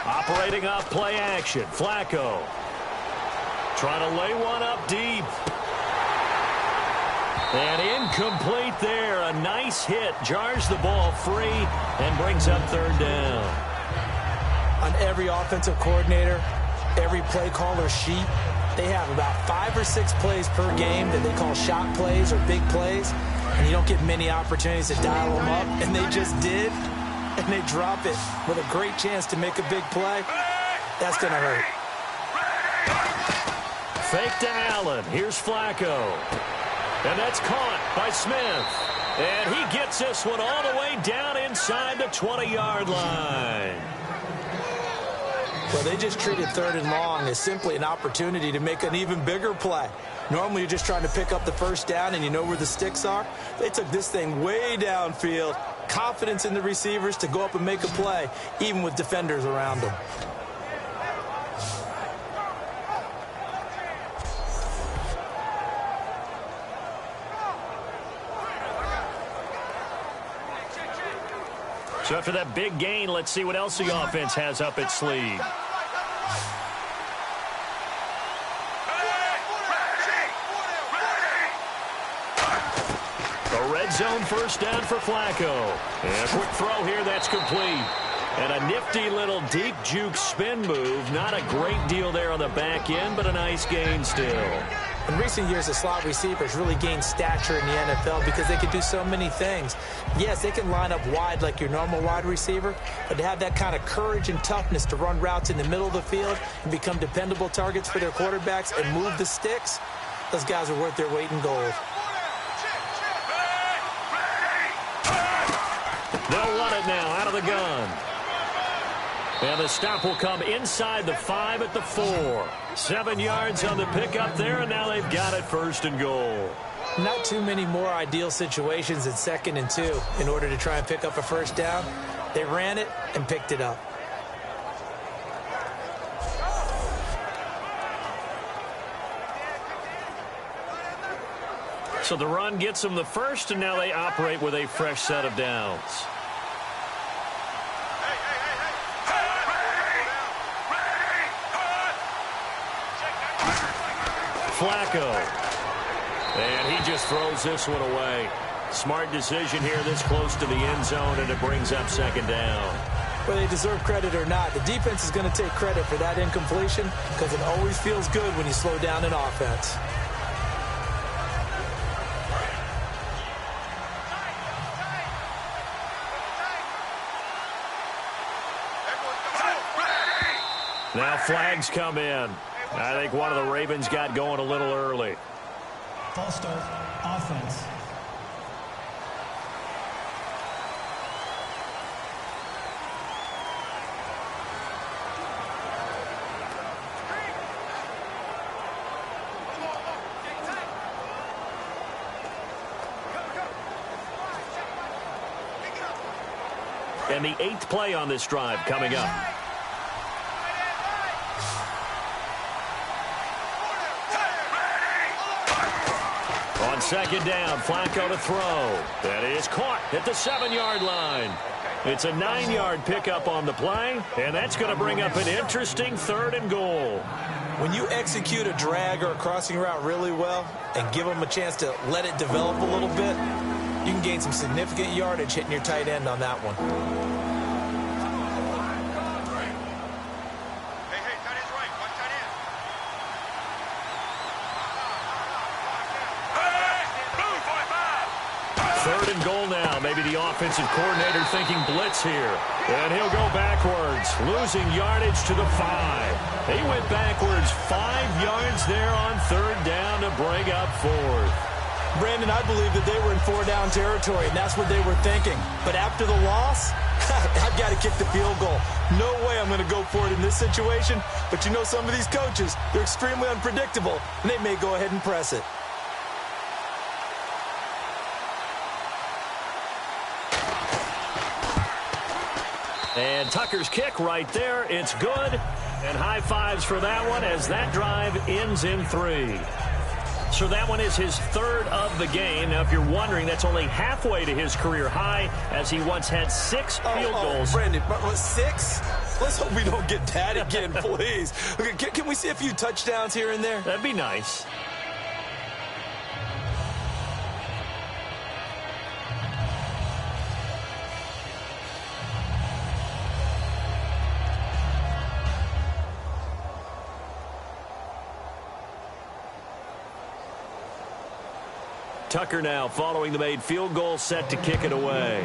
Operating off play action. Flacco trying to lay one up deep. And incomplete there. A nice hit. Jars the ball free and brings up third down. On every offensive coordinator, every play caller sheet, they have about 5 or 6 plays per game that they call shot plays or big plays. And you don't get many opportunities to dial them up. And they just did. And they drop it with a great chance to make a big play. That's going to hurt. Fake to Allen. Here's Flacco. And that's caught by Smith. And he gets this one all the way down inside the 20-yard line. Well, they just treated third and long as simply an opportunity to make an even bigger play. Normally, you're just trying to pick up the first down and you know where the sticks are. They took this thing way downfield. Confidence in the receivers to go up and make a play, even with defenders around them. So after that big gain, let's see what else the offense has up its sleeve. A red zone first down for Flacco. And a quick throw here, that's complete. And a nifty little deep juke spin move. Not a great deal there on the back end, but a nice gain still. In recent years, the slot receivers really gained stature in the NFL because they can do so many things. Yes, they can line up wide like your normal wide receiver, but to have that kind of courage and toughness to run routes in the middle of the field and become dependable targets for their quarterbacks and move the sticks, those guys are worth their weight in gold. They'll run it now out of the gun. And the stop will come inside the 5 at the 4. 7 yards on the pickup there, and now they've got it first and goal. Not too many more ideal situations at 2nd and 2 in order to try and pick up a first down. They ran it and picked it up. So the run gets them the first, and now they operate with a fresh set of downs. Flacco. And he just throws this one away. Smart decision here this close to the end zone, and it brings up second down. Whether they deserve credit or not, the defense is going to take credit for that incompletion because it always feels good when you slow down an offense. Now flags come in. I think one of the Ravens got going a little early. False start, offense. And the 8th play on this drive coming up. On second down, Flacco to throw. That is caught at the 7-yard line. It's a 9-yard pickup on the play, and that's going to bring up an interesting 3rd and goal. When you execute a drag or a crossing route really well and give them a chance to let it develop a little bit, you can gain some significant yardage hitting your tight end on that one. Third and goal now. Maybe the offensive coordinator thinking blitz here. And he'll go backwards, losing yardage to the 5. He went backwards 5 yards there on 3rd down to bring up 4th. Brandon, I believe that they were in 4-down territory, and that's what they were thinking. But after the loss, I've got to kick the field goal. No way I'm going to go for it in this situation. But you know some of these coaches, they're extremely unpredictable, and they may go ahead and press it. And Tucker's kick right there. It's good. And high fives for that one as that drive ends in 3. So that one is his 3rd of the game. Now, if you're wondering, that's only halfway to his career high, as he once had 6 field goals. Brandon, 6? Let's hope we don't get that again, please. Okay, can we see a few touchdowns here and there? That'd be nice. Tucker now following the made field goal, set to kick it away.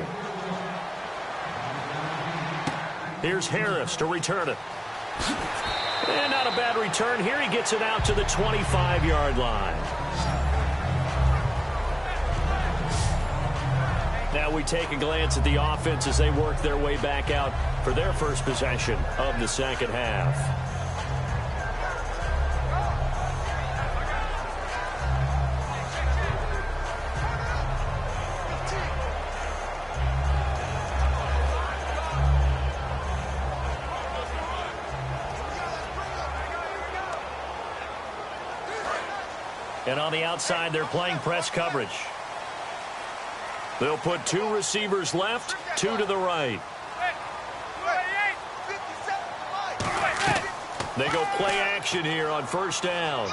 Here's Harris to return it. And not a bad return here. He gets it out to the 25-yard line. Now we take a glance at the offense as they work their way back out for their first possession of the second half. And on the outside, they're playing press coverage. They'll put 2 receivers left, 2 to the right. They go play action here on 1st down.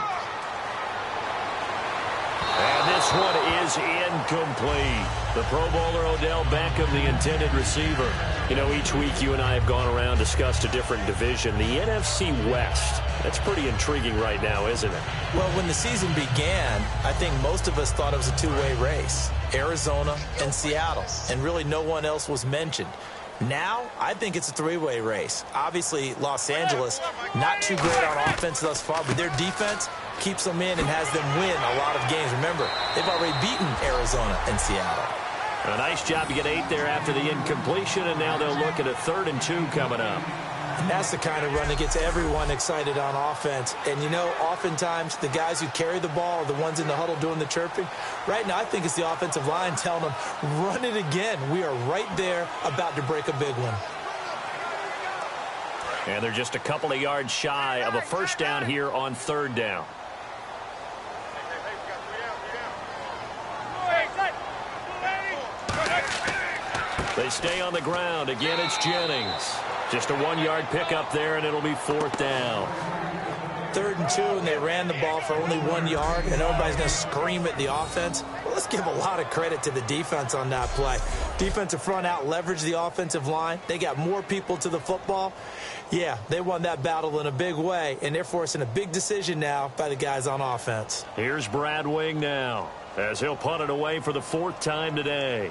And this one is incomplete. The Pro Bowler Odell Beckham, the intended receiver. You know, each week you and I have gone around, discussed a different division. The NFC West. That's pretty intriguing right now, isn't it? Well, when the season began, I think most of us thought it was a 2-way race. Arizona and Seattle. And really no one else was mentioned. Now, I think it's a 3-way race. Obviously, Los Angeles, not too great on offense thus far, but their defense keeps them in and has them win a lot of games. Remember, they've already beaten Arizona and Seattle. A nice job to get 8 there after the incompletion, and now they'll look at a 3rd and 2 coming up. And that's the kind of run that gets everyone excited on offense. And, you know, oftentimes the guys who carry the ball are the ones in the huddle doing the chirping. Right now, I think it's the offensive line telling them, run it again. We are right there about to break a big one. And they're just a couple of yards shy of a 1st down here on 3rd down. They stay on the ground. Again, it's Jennings. Just a 1-yard pickup there, and it'll be 4th down. 3rd and 2, and they ran the ball for only 1 yard, and everybody's going to scream at the offense. Well, let's give a lot of credit to the defense on that play. Defensive front out leveraged the offensive line. They got more people to the football. Yeah, they won that battle in a big way, and they're forcing a big decision now by the guys on offense. Here's Brad Wing now, as he'll punt it away for the 4th time today.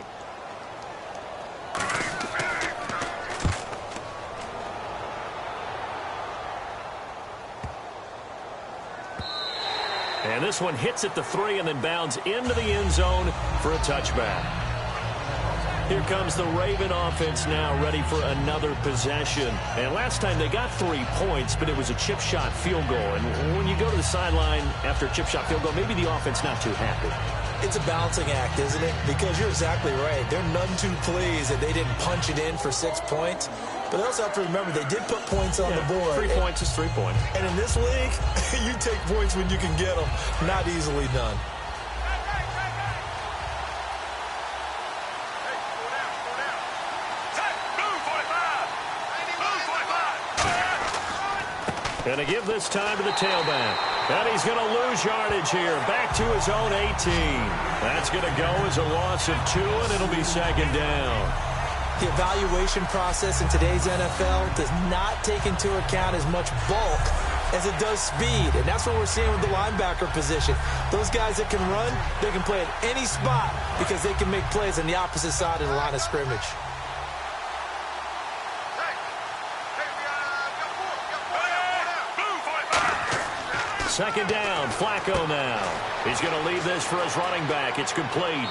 And this one hits at the 3 and then bounds into the end zone for a touchback. Here comes the Raven offense now, ready for another possession. And last time they got 3 points, but it was a chip shot field goal. And when you go to the sideline after a chip shot field goal, maybe the offense not too happy. It's a balancing act, isn't it? Because you're exactly right. They're none too pleased that they didn't punch it in for 6 points. But they also have to remember they did put points on the board. 3 points is 3 points. And in this league, you take points when you can get them. Not easily done. And to give this time to the tailback. And he's going to lose yardage here. Back to his own 18. That's going to go as a loss of 2, and it'll be 2nd down. The evaluation process in today's NFL does not take into account as much bulk as it does speed. And that's what we're seeing with the linebacker position. Those guys that can run, they can play at any spot because they can make plays on the opposite side of the line of scrimmage. Second down, Flacco now. He's going to leave this for his running back. It's complete.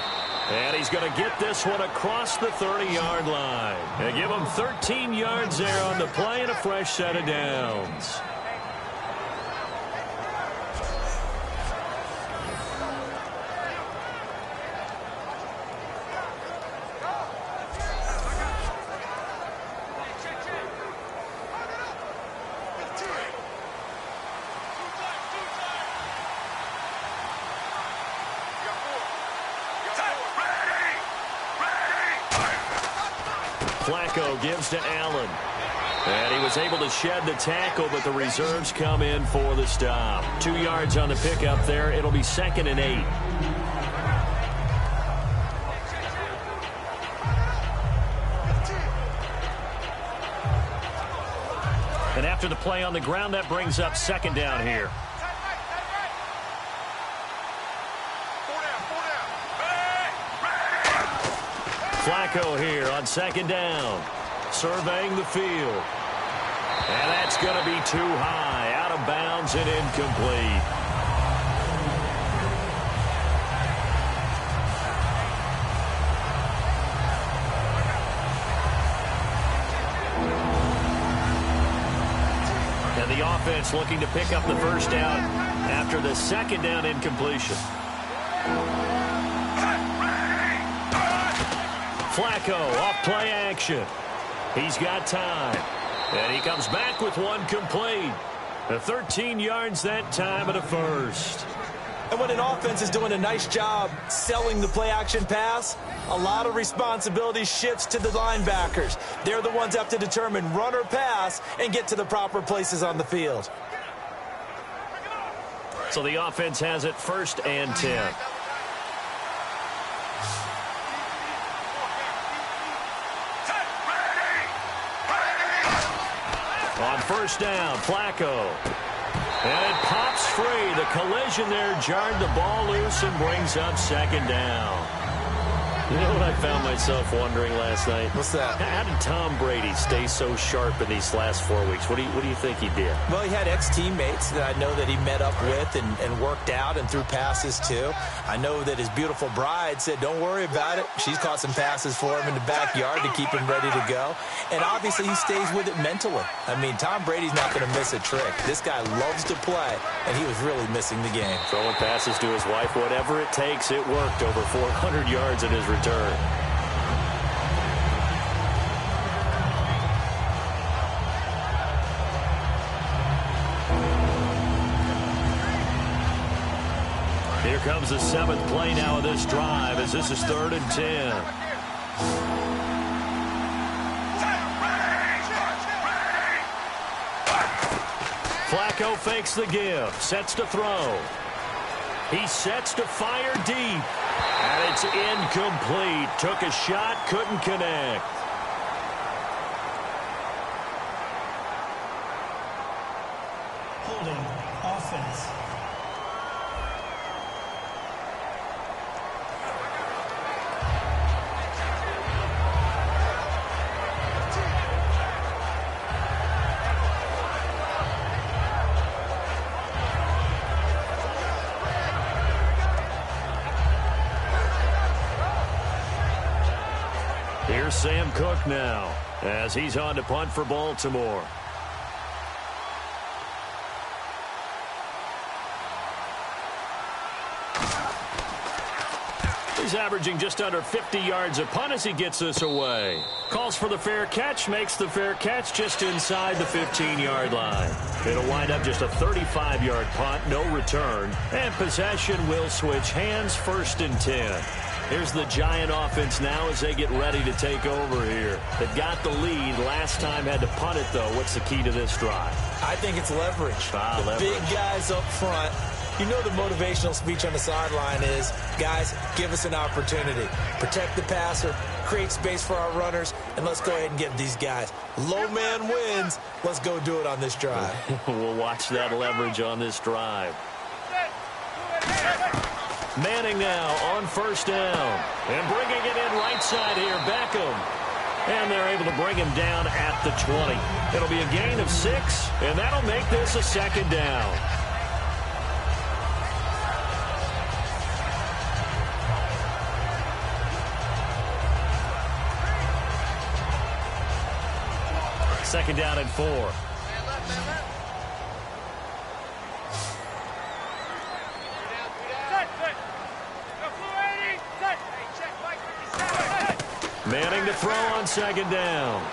And he's going to get this one across the 30-yard line. And give him 13 yards there on the play and a fresh set of downs. Flacco gives to Allen. And he was able to shed the tackle, but the reserves come in for the stop. 2 yards on the pickup there. It'll be 2nd and 8. And after the play on the ground, that brings up 2nd down here. Flacco here on 2nd down, surveying the field. And that's going to be too high, out of bounds and incomplete. And the offense looking to pick up the first down after the 2nd down incompletion. Flacco off play action. He's got time. And he comes back with one complete. 13 yards that time and a first. And when an offense is doing a nice job selling the play action pass, a lot of responsibility shifts to the linebackers. They're the ones that have to determine run or pass and get to the proper places on the field. So the offense has it 1st and 10. On 1st down, Flacco. And it pops free. The collision there jarred the ball loose and brings up 2nd down. You know what I found myself wondering last night? What's that? How did Tom Brady stay so sharp in these last 4 weeks? What do you think he did? Well, he had ex-teammates that I know that he met up with and worked out and threw passes to. I know that his beautiful bride said, don't worry about it. She's caught some passes for him in the backyard to keep him ready to go. And obviously he stays with it mentally. I mean, Tom Brady's not going to miss a trick. This guy loves to play, and he was really missing the game. Throwing passes to his wife, whatever it takes, it worked. Over 400 yards in his return. Here comes the 7th play now of this drive as this is 3rd and 10. Flacco fakes the give, sets to throw. He sets to fire deep, and it's incomplete. Took a shot, couldn't connect. Holding offense. Here's Sam Cook now as he's on to punt for Baltimore. He's averaging just under 50 yards a punt as he gets this away. Calls for the fair catch, makes the fair catch just inside the 15-yard line. It'll wind up just a 35-yard punt, no return, and possession will switch hands, 1st and 10. Here's the Giant offense now as they get ready to take over here. They got the lead. Last time had to punt it, though. What's the key to this drive? I think it's leverage. The big guys up front. You know the motivational speech on the sideline is, guys, give us an opportunity. Protect the passer, create space for our runners, and let's go ahead and get these guys. Low man wins. Let's go do it on this drive. We'll watch that leverage on this drive. Manning now on 1st down. And bringing it in right side here, Beckham. And they're able to bring him down at the 20. It'll be a gain of 6, and that'll make this a 2nd down. Second down and 4. Manning to throw on 2nd down.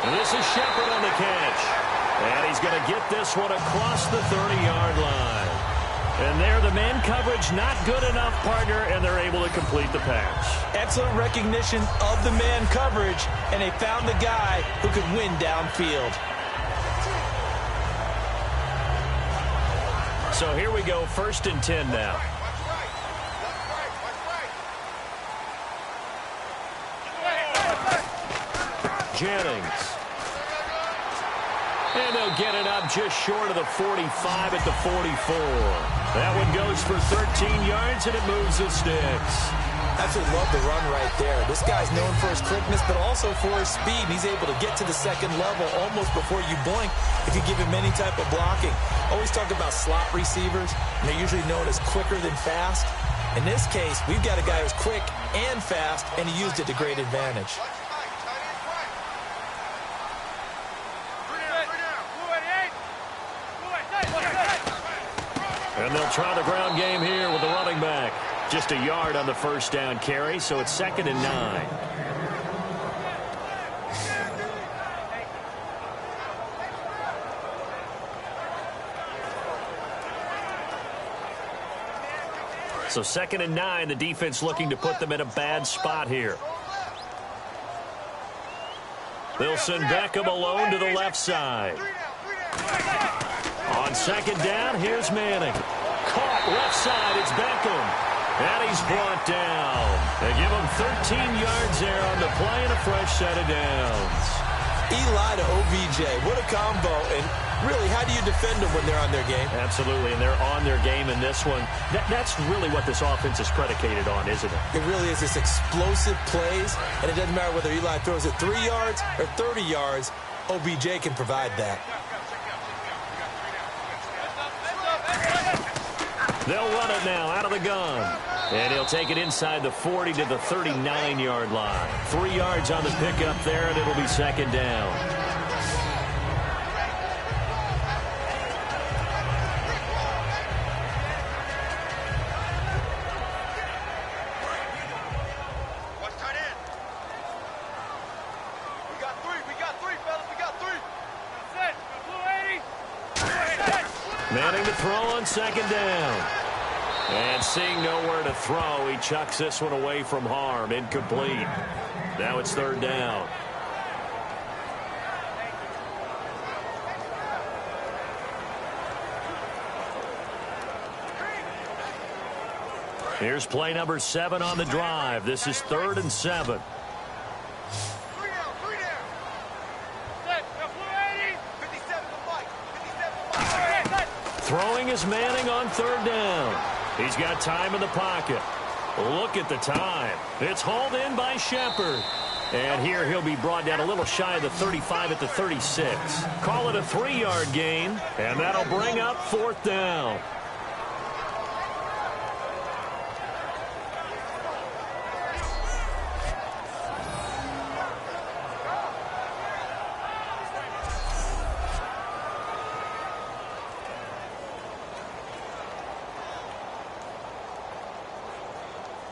And this is Shepard on the catch. And he's going to get this one across the 30-yard line. And there, the man coverage not good enough, partner, and they're able to complete the pass. Excellent recognition of the man coverage, and they found the guy who could win downfield. So here we go, 1st and 10 now. Jennings. And they'll get it up just short of the 45 at the 44. That one goes for 13 yards, and it moves the sticks. Absolutely love the run right there. This guy's known for his quickness, but also for his speed. He's able to get to the 2nd level almost before you blink if you give him any type of blocking. Always talk about slot receivers, and they're usually known as quicker than fast. In this case, we've got a guy who's quick and fast, and he used it to great advantage. And they'll try the ground game here with the running back. Just a yard on the 1st down carry, so it's 2nd and 9. So 2nd and 9, the defense looking to put them in a bad spot here. They'll send Beckham alone to the left side. On 2nd down, here's Manning. Caught left side, it's Beckham. And he's brought down. They give him 13 yards there on the play and a fresh set of downs. Eli to OBJ, what a combo. And really, how do you defend them when they're on their game? Absolutely, and they're on their game in this one. That's really what this offense is predicated on, isn't it? It really is. This explosive plays, and it doesn't matter whether Eli throws it 3 yards or 30 yards, OBJ can provide that. They'll run it now out of the gun. And he'll take it inside the 40 to the 39-yard line. 3 yards on the pickup there, and it'll be 2nd down. Manning to throw on 2nd down. And seeing nowhere to throw, he chucks this one away from harm. Incomplete. Now it's 3rd down. Here's play number 7 on the drive. This is 3rd and 7. Throwing is Manning on 3rd down. He's got time in the pocket. Look at the time. It's hauled in by Shepard. And here he'll be brought down a little shy of the 35 at the 36. Call it a 3-yard gain, and that'll bring up 4th down.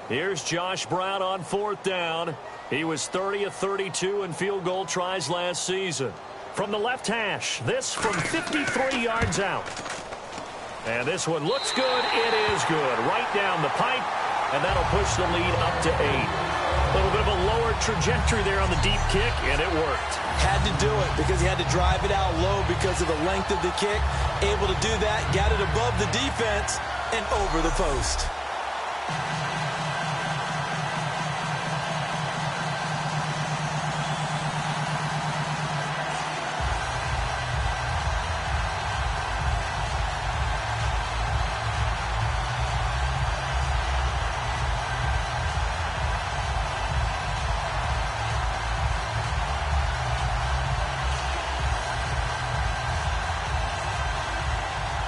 Here's Josh Brown on 4th down. He was 30 of 32 in field goal tries last season. From the left hash, this from 53 yards out. And this one looks good. It is good. Right down the pipe, and that'll push the lead up to 8. A little bit of a lower trajectory there on the deep kick, and it worked. Had to do it because he had to drive it out low because of the length of the kick. Able to do that, got it above the defense, and over the post.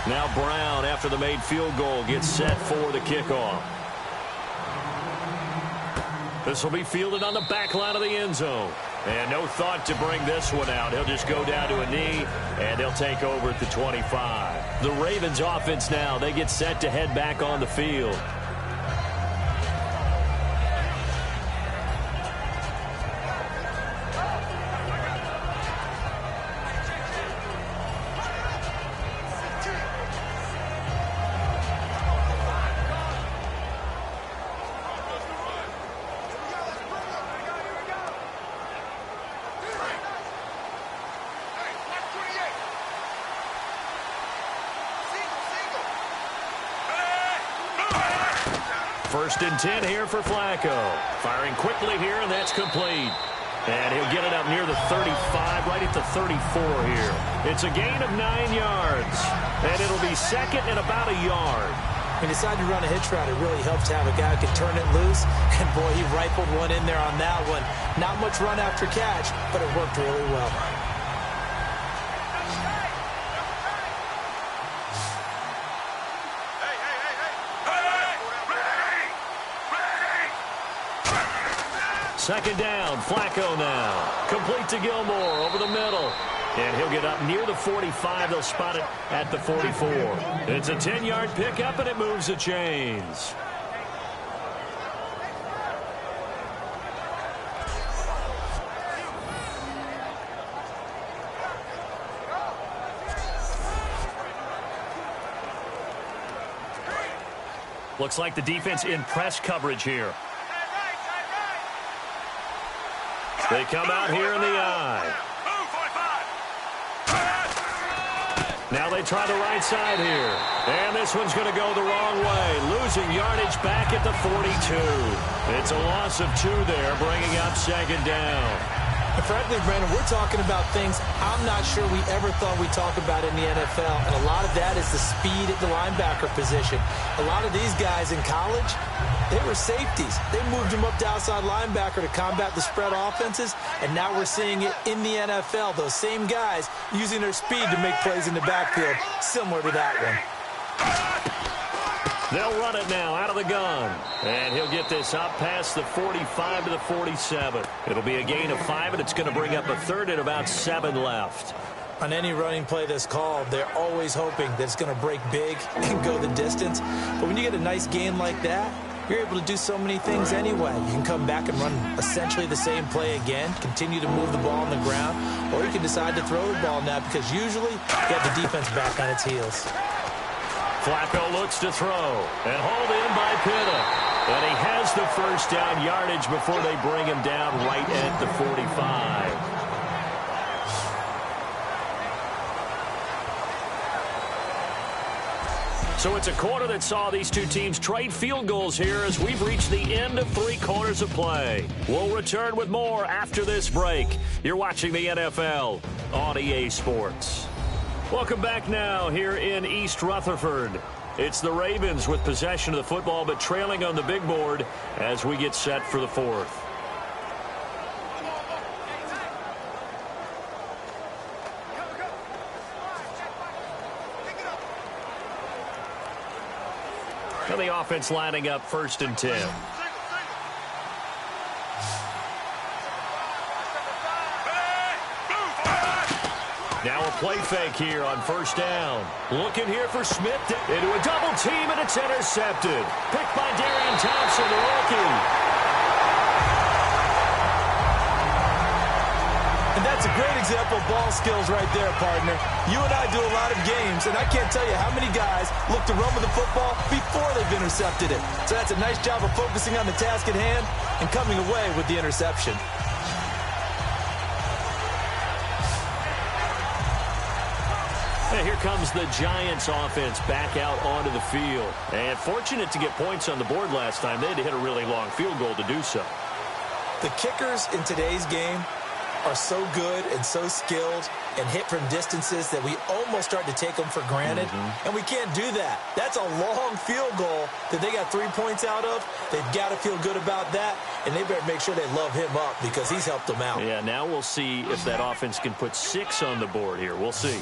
Now Brown, after the made field goal, gets set for the kickoff. This will be fielded on the back line of the end zone. And no thought to bring this one out. He'll just go down to a knee, and they'll take over at the 25. The Ravens offense now, they get set to head back on the field. First and 10 here for Flacco. Firing quickly here, and that's complete. And he'll get it up near the 35, right at the 34 here. It's a gain of 9 yards. And it'll be second and about a yard. He decided to run a hitch route. It really helps to have a guy who can turn it loose. And, boy, he rifled one in there on that one. Not much run after catch, but it worked really well. Second down, Flacco now. Complete to Gilmore over the middle. And he'll get up near the 45. They'll spot it at the 44. It's a 10-yard pickup, and it moves the chains. Looks like the defense in press coverage here. They come out here in the eye. Now they try the right side here. And this one's going to go the wrong way. Losing yardage back at the 42. It's a loss of 2 there, bringing up second down. And frankly, Brandon, we're talking about things I'm not sure we ever thought we'd talk about in the NFL. And a lot of that is the speed at the linebacker position. A lot of these guys in college, they were safeties. They moved them up to outside linebacker to combat the spread offenses, and now we're seeing it in the NFL. Those same guys using their speed to make plays in the backfield, similar to that one. They'll run it now out of the gun. And he'll get this up past the 45 to the 47. It'll be a gain of 5, and it's going to bring up a third and about 7 left. On any running play that's called, they're always hoping that it's going to break big and go the distance. But when you get a nice gain like that, you're able to do so many things anyway. You can come back and run essentially the same play again, continue to move the ball on the ground, or you can decide to throw the ball now because usually you have the defense back on its heels. Flacco looks to throw and hauled in by Pitta. And he has the first down yardage before they bring him down right at the 45. So it's a quarter that saw these two teams trade field goals here as we've reached the end of 3 quarters of play. We'll return with more after this break. You're watching the NFL on EA Sports. Welcome back now here in East Rutherford. It's the Ravens with possession of the football but trailing on the big board as we get set for the 4th. And the offense lining up 1st and 10. Now a play fake here on 1st down. Looking here for Smith into a double team, and it's intercepted. Picked by Darian Thompson, the rookie. And that's a great example of ball skills right there, partner. You and I do a lot of games, and I can't tell you how many guys look to run with the football before they've intercepted it. So that's a nice job of focusing on the task at hand and coming away with the interception. And here comes the Giants offense back out onto the field. And fortunate to get points on the board last time. They had to hit a really long field goal to do so. The kickers in today's game are so good and so skilled and hit from distances that we almost start to take them for granted. And we can't do that. That's a long field goal that they got 3 points out of. They've got to feel good about that, and they better make sure they love him up because he's helped them out. Yeah, now we'll see if that offense can put 6 on the board here. We'll see.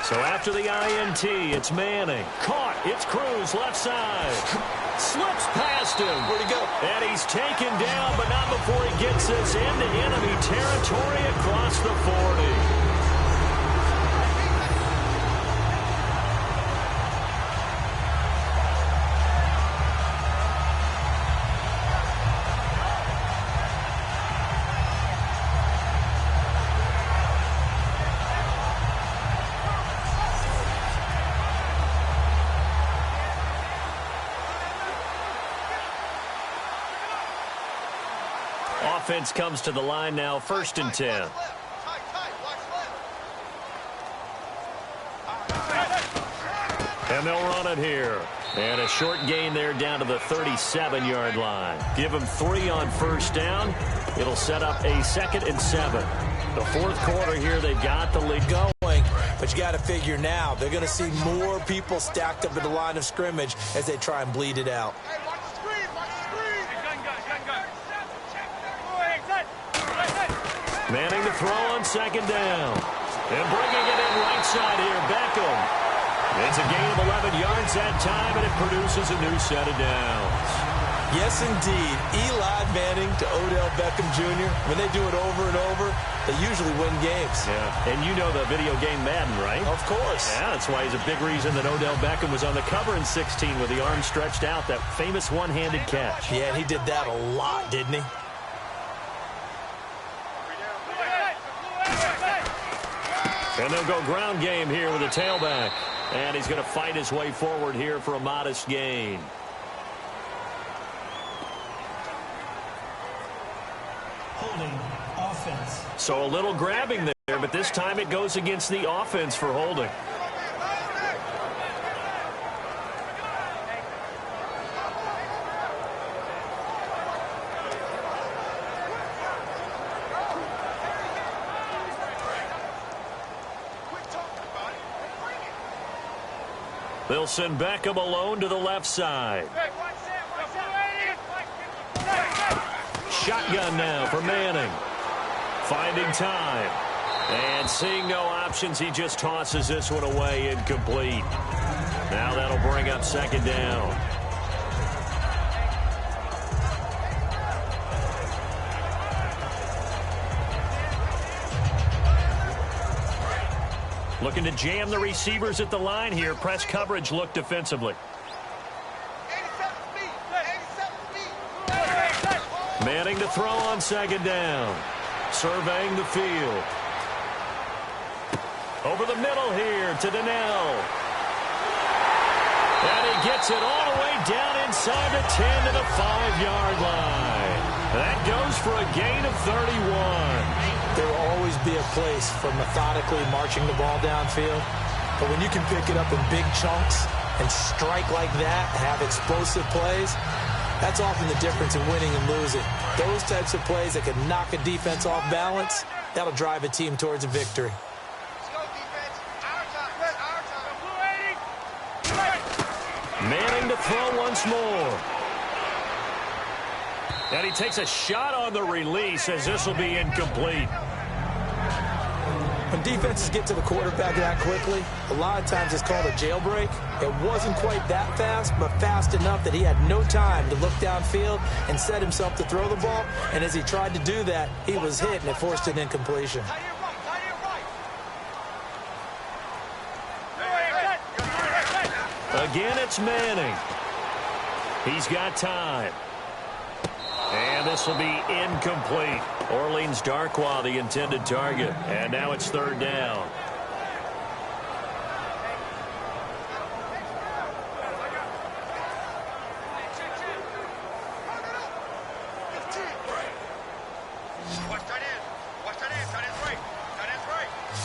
So after the INT, it's Manning. Caught. It's Cruz, left side. Slips past him. Where'd he go? And he's taken down, but not before he gets us into enemy territory across the 40. Offense comes to the line now, 1st and 10. And they'll run it here. And a short gain there down to the 37-yard line. Give them 3 on 1st down. It'll set up a 2nd and 7. The 4th quarter here, they've got the lead going. But you got to figure now, they're going to see more people stacked up at the line of scrimmage as they try and bleed it out. Manning to throw on 2nd down. And bringing it in right side here, Beckham. It's a gain of 11 yards that time, and it produces a new set of downs. Yes, indeed. Eli Manning to Odell Beckham Jr. When they do it over and over, they usually win games. Yeah, and you know the video game Madden, right? Of course. Yeah, that's why he's a big reason that Odell Beckham was on the cover in 16 with the arm stretched out, that famous one-handed catch. Yeah, and he did that a lot, didn't he? And they'll go ground game here with a tailback. And he's going to fight his way forward here for a modest gain. Holding offense. So a little grabbing there, but this time it goes against the offense for holding. They'll send Beckham alone to the left side. Shotgun now for Manning. Finding time. And seeing no options, he just tosses this one away incomplete. Now that'll bring up 2nd down. Looking to jam the receivers at the line here. Press coverage look defensively. Manning to throw on 2nd down. Surveying the field. Over the middle here to Donnell. And he gets it all the way down inside the 10 to the 5-yard line. That goes for a gain of 31. There will always be a place for methodically marching the ball downfield. But when you can pick it up in big chunks and strike like that, have explosive plays, that's often the difference in winning and losing. Those types of plays that can knock a defense off balance, that'll drive a team towards a victory. Manning to throw once more. And he takes a shot on the release as this will be incomplete. When defenses get to the quarterback that quickly, a lot of times it's called a jailbreak. It wasn't quite that fast, but fast enough that he had no time to look downfield and set himself to throw the ball. And as he tried to do that, he was hit, and it forced an incompletion. Again, it's Manning. He's got time. And this will be incomplete. Orleans Darkwa, the intended target. And now it's third down.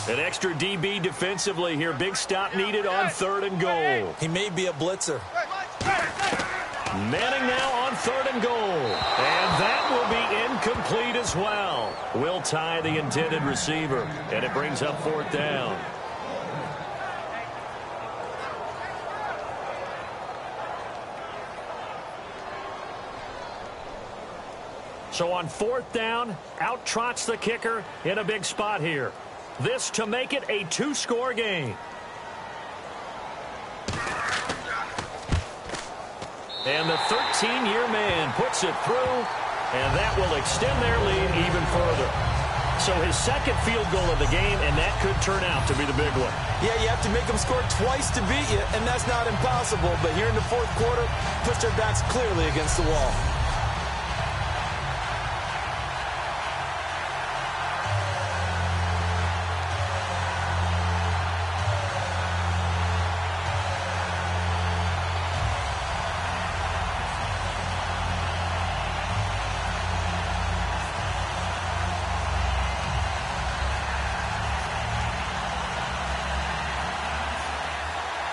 An extra DB defensively here. Big stop needed on 3rd and goal. He may be a blitzer. Manning now on 3rd and goal. And that will be incomplete as well. Will tie the intended receiver. And it brings up 4th down. So on 4th down, out trots the kicker in a big spot here. This to make it a 2-score game. And the 13-year man puts it through, and that will extend their lead even further. So his second field goal of the game, and that could turn out to be the big one. Yeah, you have to make them score twice to beat you, and that's not impossible. But here in the 4th quarter, push their backs clearly against the wall.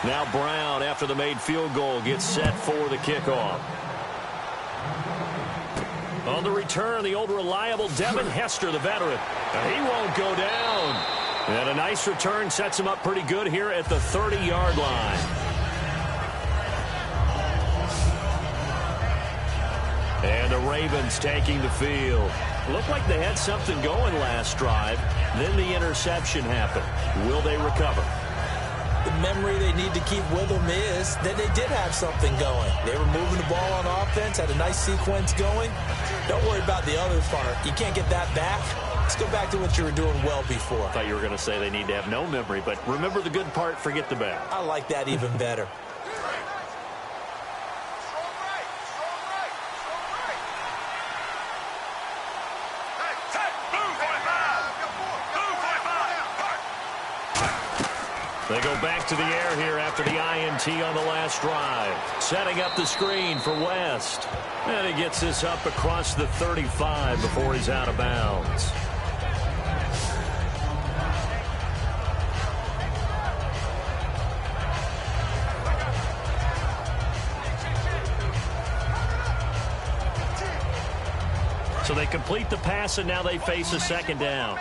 Now Brown, after the made field goal, gets set for the kickoff. On the return, the old reliable Devin Hester, the veteran. He won't go down. And a nice return sets him up pretty good here at the 30-yard line. And the Ravens taking the field. Looked like they had something going last drive. Then the interception happened. Will they recover? The memory they need to keep with them is that they did have something going. They were moving the ball on offense, had a nice sequence going. Don't worry about the other part. You can't get that back. Let's go back to what you were doing well before. I thought you were going to say they need to have no memory, but remember the good part, forget the bad. I like that even better. They go back to the air here after the INT on the last drive. Setting up the screen for West. And he gets this up across the 35 before he's out of bounds. So they complete the pass, and now they face a second down.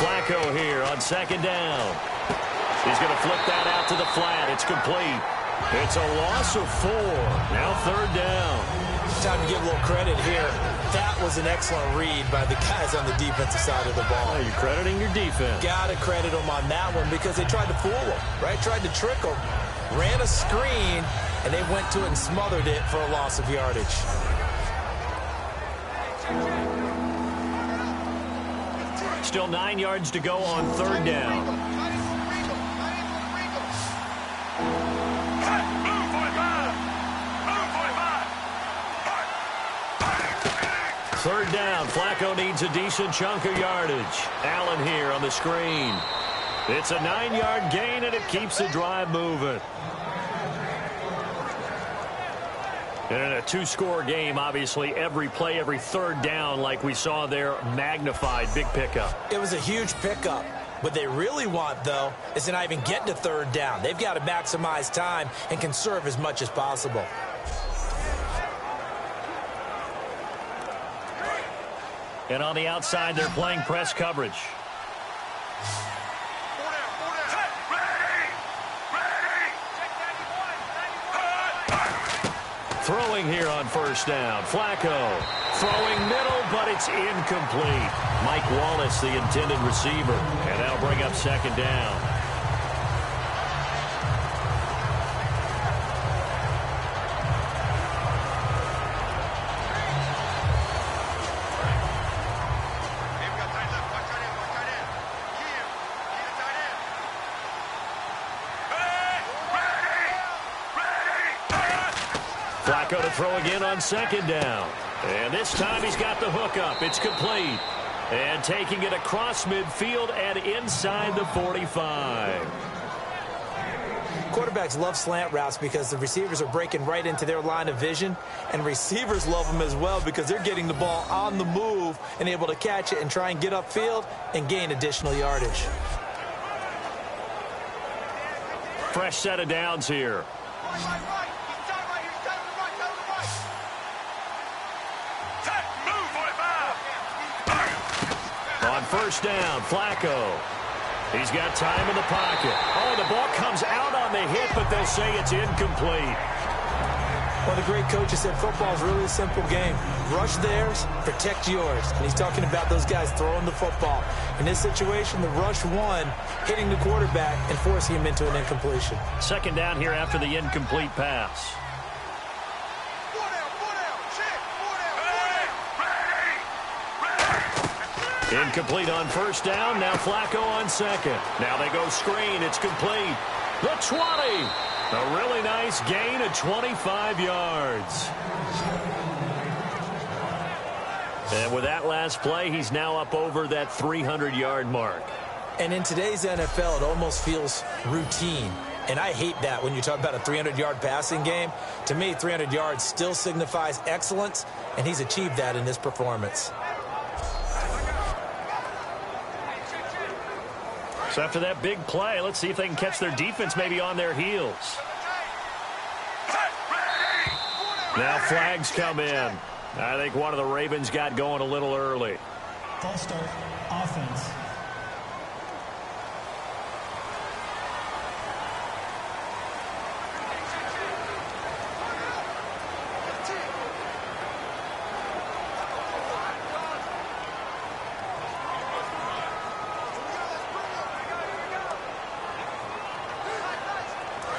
Flacco here on second down. He's going to flip that out to the flat. It's complete. It's a loss of 4. Now 3rd down. Time to give a little credit here. That was an excellent read by the guys on the defensive side of the ball. Oh, you're crediting your defense. Got to credit them on that one because they tried to fool them, right? Tried to trick them. Ran a screen, and they went to it and smothered it for a loss of yardage. Still 9 yards to go on 3rd down. Third down. Flacco needs a decent chunk of yardage. Allen here on the screen. It's a 9-yard gain, and it keeps the drive moving. And in a two-score game, obviously, every play, every third down, like we saw there, magnified. Big pickup. It was a huge pickup. What they really want, though, is to not even get to third down. They've got to maximize time and conserve as much as possible. And on the outside, they're playing press coverage. Throwing here on first down. Flacco throwing middle, but it's incomplete. Mike Wallace, the intended receiver. And that'll bring up second down. Flacco to throw again on second down. And this time he's got the hookup. It's complete. And taking it across midfield and inside the 45. Quarterbacks love slant routes because the receivers are breaking right into their line of vision. And receivers love them as well because they're getting the ball on the move and able to catch it and try and get upfield and gain additional yardage. Fresh set of downs here. On first down, Flacco. He's got time in the pocket. Oh, the ball comes out on the hit, but they'll say it's incomplete. One of the great coaches said football is really a simple game. Rush theirs, protect yours. And he's talking about those guys throwing the football. In this situation, the rush won, hitting the quarterback and forcing him into an incompletion. Second down here after the incomplete pass. Incomplete on first down. Now Flacco on second. Now they go screen. It's complete. The 20. A really nice gain of 25 yards. And with that last play, he's now up over that 300-yard mark. And in today's NFL, it almost feels routine. And I hate that when you talk about a 300-yard passing game. To me, 300 yards still signifies excellence, and he's achieved that in this performance. So after that big play, let's see if they can catch their defense maybe on their heels. Now flags come in. I think one of the Ravens got going a little early. False start, offense.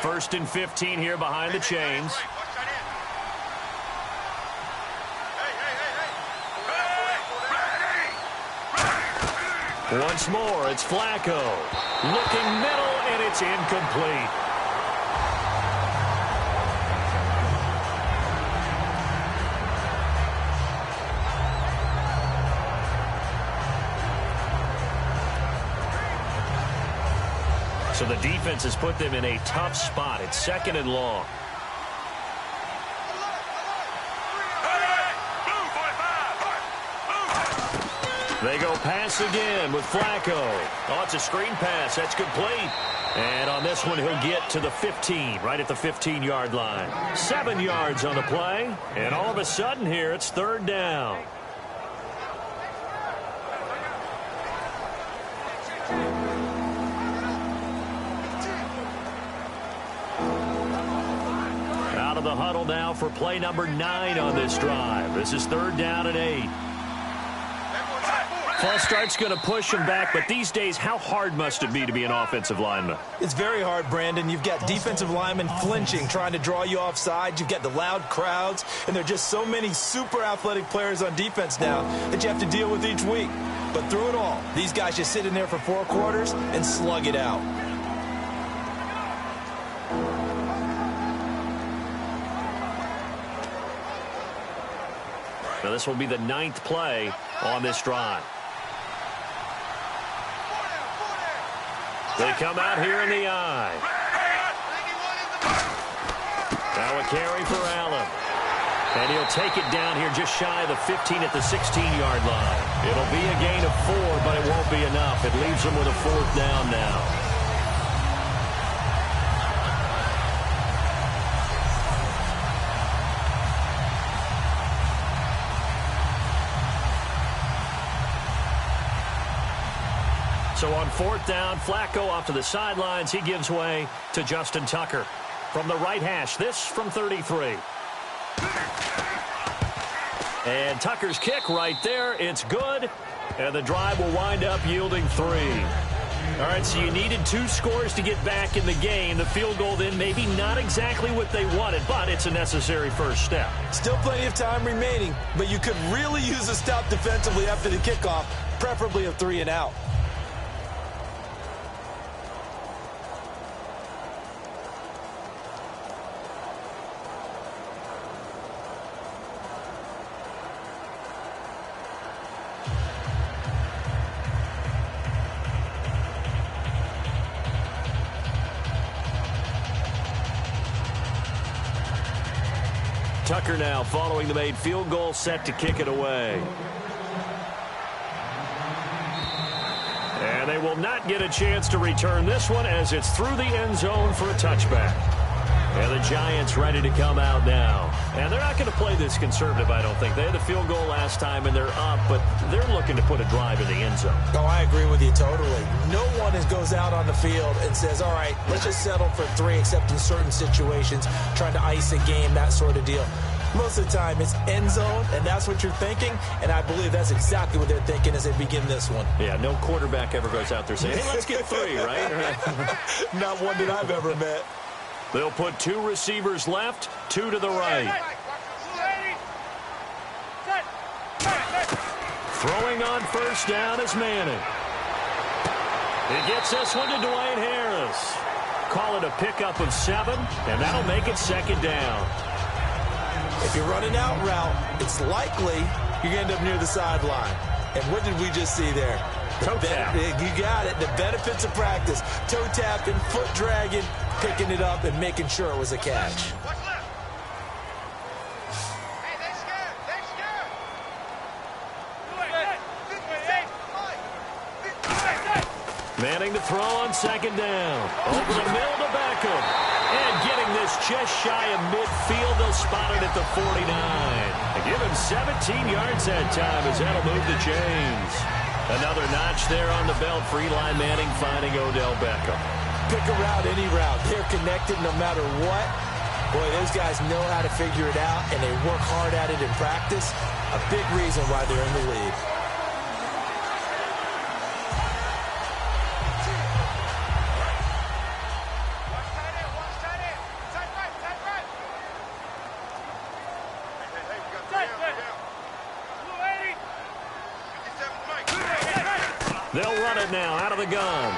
First and 15 here behind the chains. Once more, it's Flacco. Looking middle, and it's incomplete. So the defense has put them in a tough spot. It's second and long. They go pass again with Flacco. Oh, it's a screen pass. That's complete. And on this one, he'll get to the 15, right at the 15-yard line. 7 yards on the play. And all of a sudden here, it's third down. Out of the huddle now for play number 9 on this drive. This is third down and 8. False start's going to push him back, but these days, how hard must it be to be an offensive lineman? It's very hard, Brandon. You've got defensive linemen flinching, trying to draw you offside. You've got the loud crowds, and there are just so many super athletic players on defense now that you have to deal with each week. But through it all, these guys just sit in there for 4 quarters and slug it out. Now this will be the 9th play on this drive. They come out here in the eye. Now a carry for Allen. And he'll take it down here just shy of the 15 at the 16-yard line. It'll be a gain of 4, but it won't be enough. It leaves them with a 4th down now. So on 4th down, Flacco off to the sidelines. He gives way to Justin Tucker. From the right hash, this from 33. And Tucker's kick right there. It's good. And the drive will wind up yielding 3. All right, so you needed 2 scores to get back in the game. The field goal then maybe not exactly what they wanted, but it's a necessary first step. Still plenty of time remaining, but you could really use a stop defensively after the kickoff, preferably a 3 and out. Tucker now following the made field goal, set to kick it away. And they will not get a chance to return this one as it's through the end zone for a touchback. And the Giants ready to come out now. And they're not going to play this conservative, I don't think. They had the field goal last time, and they're up, but they're looking to put a drive in the end zone. Oh, I agree with you totally. No one goes out on the field and says, all right, let's just settle for 3, except in certain situations, trying to ice a game, that sort of deal. Most of the time, it's end zone, and that's what you're thinking, and I believe that's exactly what they're thinking as they begin this one. Yeah, no quarterback ever goes out there saying, hey, let's get 3, right? Not one that I've ever met. They'll put 2 receivers left, 2 to the right. Throwing on first down is Manning. He gets this one to Dwayne Harris. Call it a pickup of 7, and that'll make it 2nd down. If you're running out route, it's likely you're going to end up near the sideline. And what did we just see there? Toe tap. You got it. The benefits of practice. Toe tapping, foot dragging, picking it up, and making sure it was a catch. Manning to throw on 2nd down. Over the middle to Beckham. And getting this just shy of midfield, they'll spot it at the 49. They give him 17 yards that time as that'll move the chains. Another notch there on the belt for Eli Manning finding Odell Beckham. Pick a route, any route. They're connected no matter what. Boy, those guys know how to figure it out, and they work hard at it in practice. A big reason why they're in the league. They'll run it now out of the gun.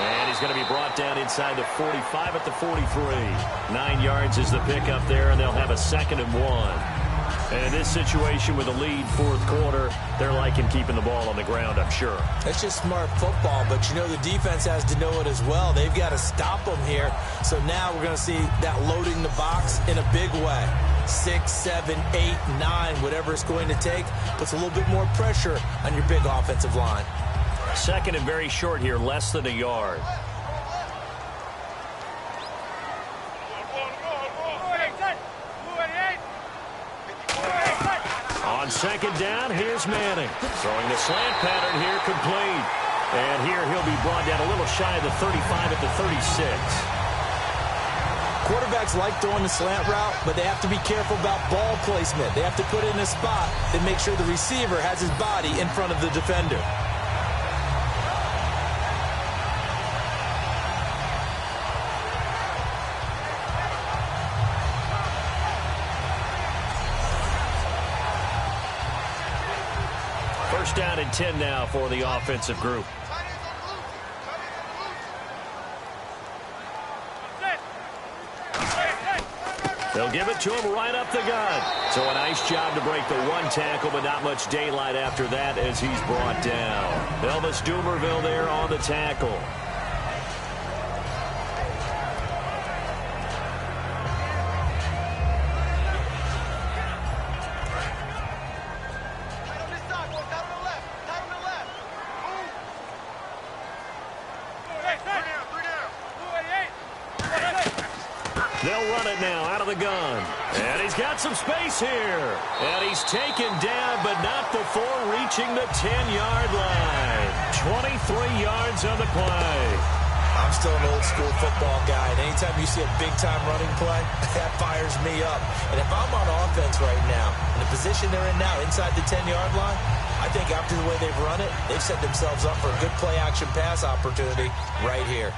And he's going to be brought down inside the 45 at the 43. 9 yards is the pickup there, and they'll have a 2nd and 1. And in this situation with a lead 4th quarter, they're liking keeping the ball on the ground, I'm sure. That's just smart football, but you know the defense has to know it as well. They've got to stop them here. So now we're going to see that loading the box in a big way. 6, 7, 8, 9, whatever it's going to take, puts a little bit more pressure on your big offensive line. 2nd and very short here, less than a yard. On 2nd down, here's Manning. Throwing the slant pattern here, complete. And here he'll be brought down a little shy of the 35 at the 36. Quarterbacks like throwing the slant route, but they have to be careful about ball placement. They have to put it in a spot that makes sure the receiver has his body in front of the defender. First down and 10 now for the offensive group. They'll give it to him right up the gut. So a nice job to break the 1 tackle, but not much daylight after that as he's brought down. Elvis Dumerville there on the tackle. They'll run it now out of the gun. And he's got some space here. And he's taken down, but not before reaching the 10-yard line. 23 yards on the play. I'm still an old-school football guy, and anytime you see a big-time running play, that fires me up. And if I'm on offense right now, in the position they're in now, inside the 10-yard line, I think after the way they've run it, they've set themselves up for a good play-action pass opportunity right here.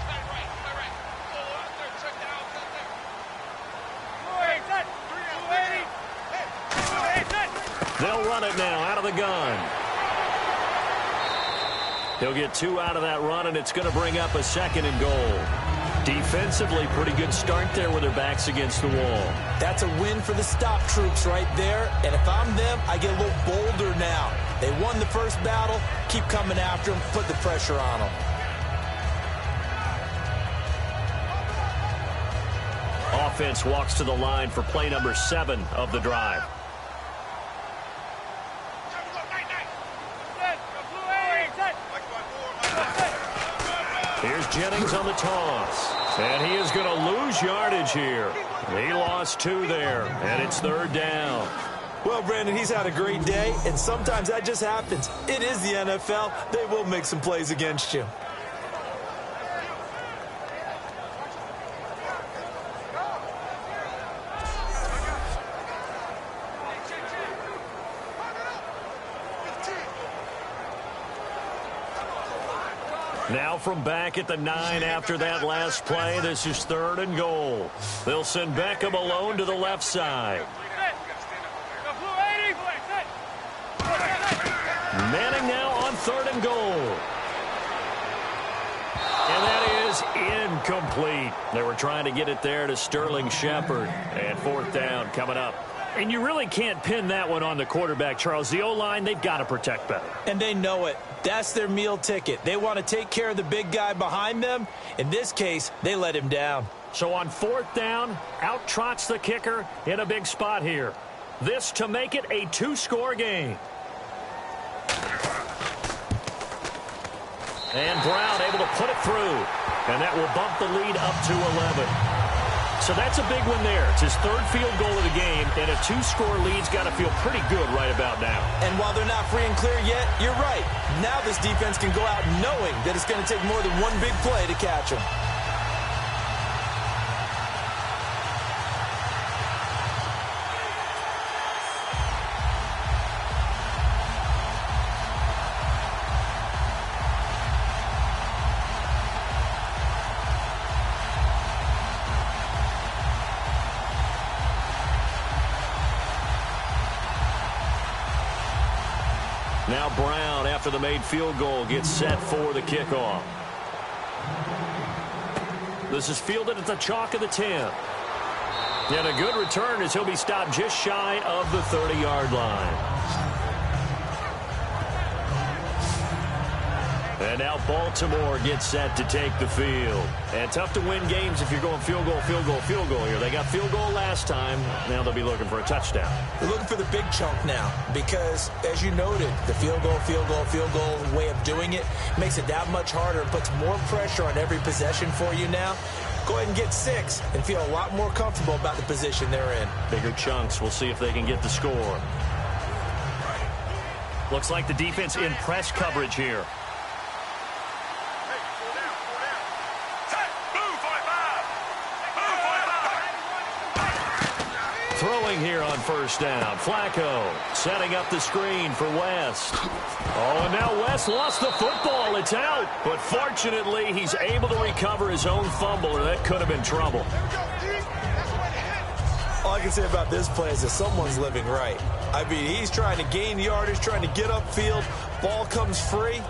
They'll run it now out of the gun. He'll get 2 out of that run, and it's going to bring up a 2nd and goal. Defensively, pretty good start there with their backs against the wall. That's a win for the stop troops right there. And if I'm them, I get a little bolder now. They won the first battle. Keep coming after them. Put the pressure on them. Offense walks to the line for play number 7 of the drive. Here's Jennings on the toss. And he is going to lose yardage here. He lost 2 there, and it's 3rd down. Well, Brandon, he's had a great day, and sometimes that just happens. It is the NFL. They will make some plays against you. Now from back at the 9 after that last play, this is 3rd and goal. They'll send Beckham alone to the left side. Manning now on 3rd and goal. And that is incomplete. They were trying to get it there to Sterling Shepard. And 4th down coming up. And you really can't pin that one on the quarterback, Charles. The O-line, they've got to protect better. And they know it. That's their meal ticket. They want to take care of the big guy behind them. In this case, they let him down. So on 4th down, out trots the kicker in a big spot here. This to make it a 2-score game. And Brown able to put it through. And that will bump the lead up to 11. So that's a big one there. It's his 3rd field goal of the game, and a 2-score lead's got to feel pretty good right about now. And while they're not free and clear yet, you're right. Now this defense can go out knowing that it's going to take more than one big play to catch them. Now Brown, after the made field goal, gets set for the kickoff. This is fielded at the chalk of the 10. And a good return as he'll be stopped just shy of the 30-yard line. And now Baltimore gets set to take the field. And tough to win games if you're going field goal, field goal, field goal here. They got field goal last time. Now they'll be looking for a touchdown. They're looking for the big chunk now because, as you noted, the field goal way of doing it makes it that much harder. It puts more pressure on every possession for you now. Go ahead and get 6 and feel a lot more comfortable about the position they're in. Bigger chunks. We'll see if they can get the score. Looks like the defense in press coverage here. Throwing here on 1st down. Flacco setting up the screen for West. Oh, and now West lost the football. It's out. But fortunately, he's able to recover his own fumble, or that could have been trouble. All I can say about this play is that someone's living right. I mean, he's trying to gain yardage, trying to get upfield. Ball comes free.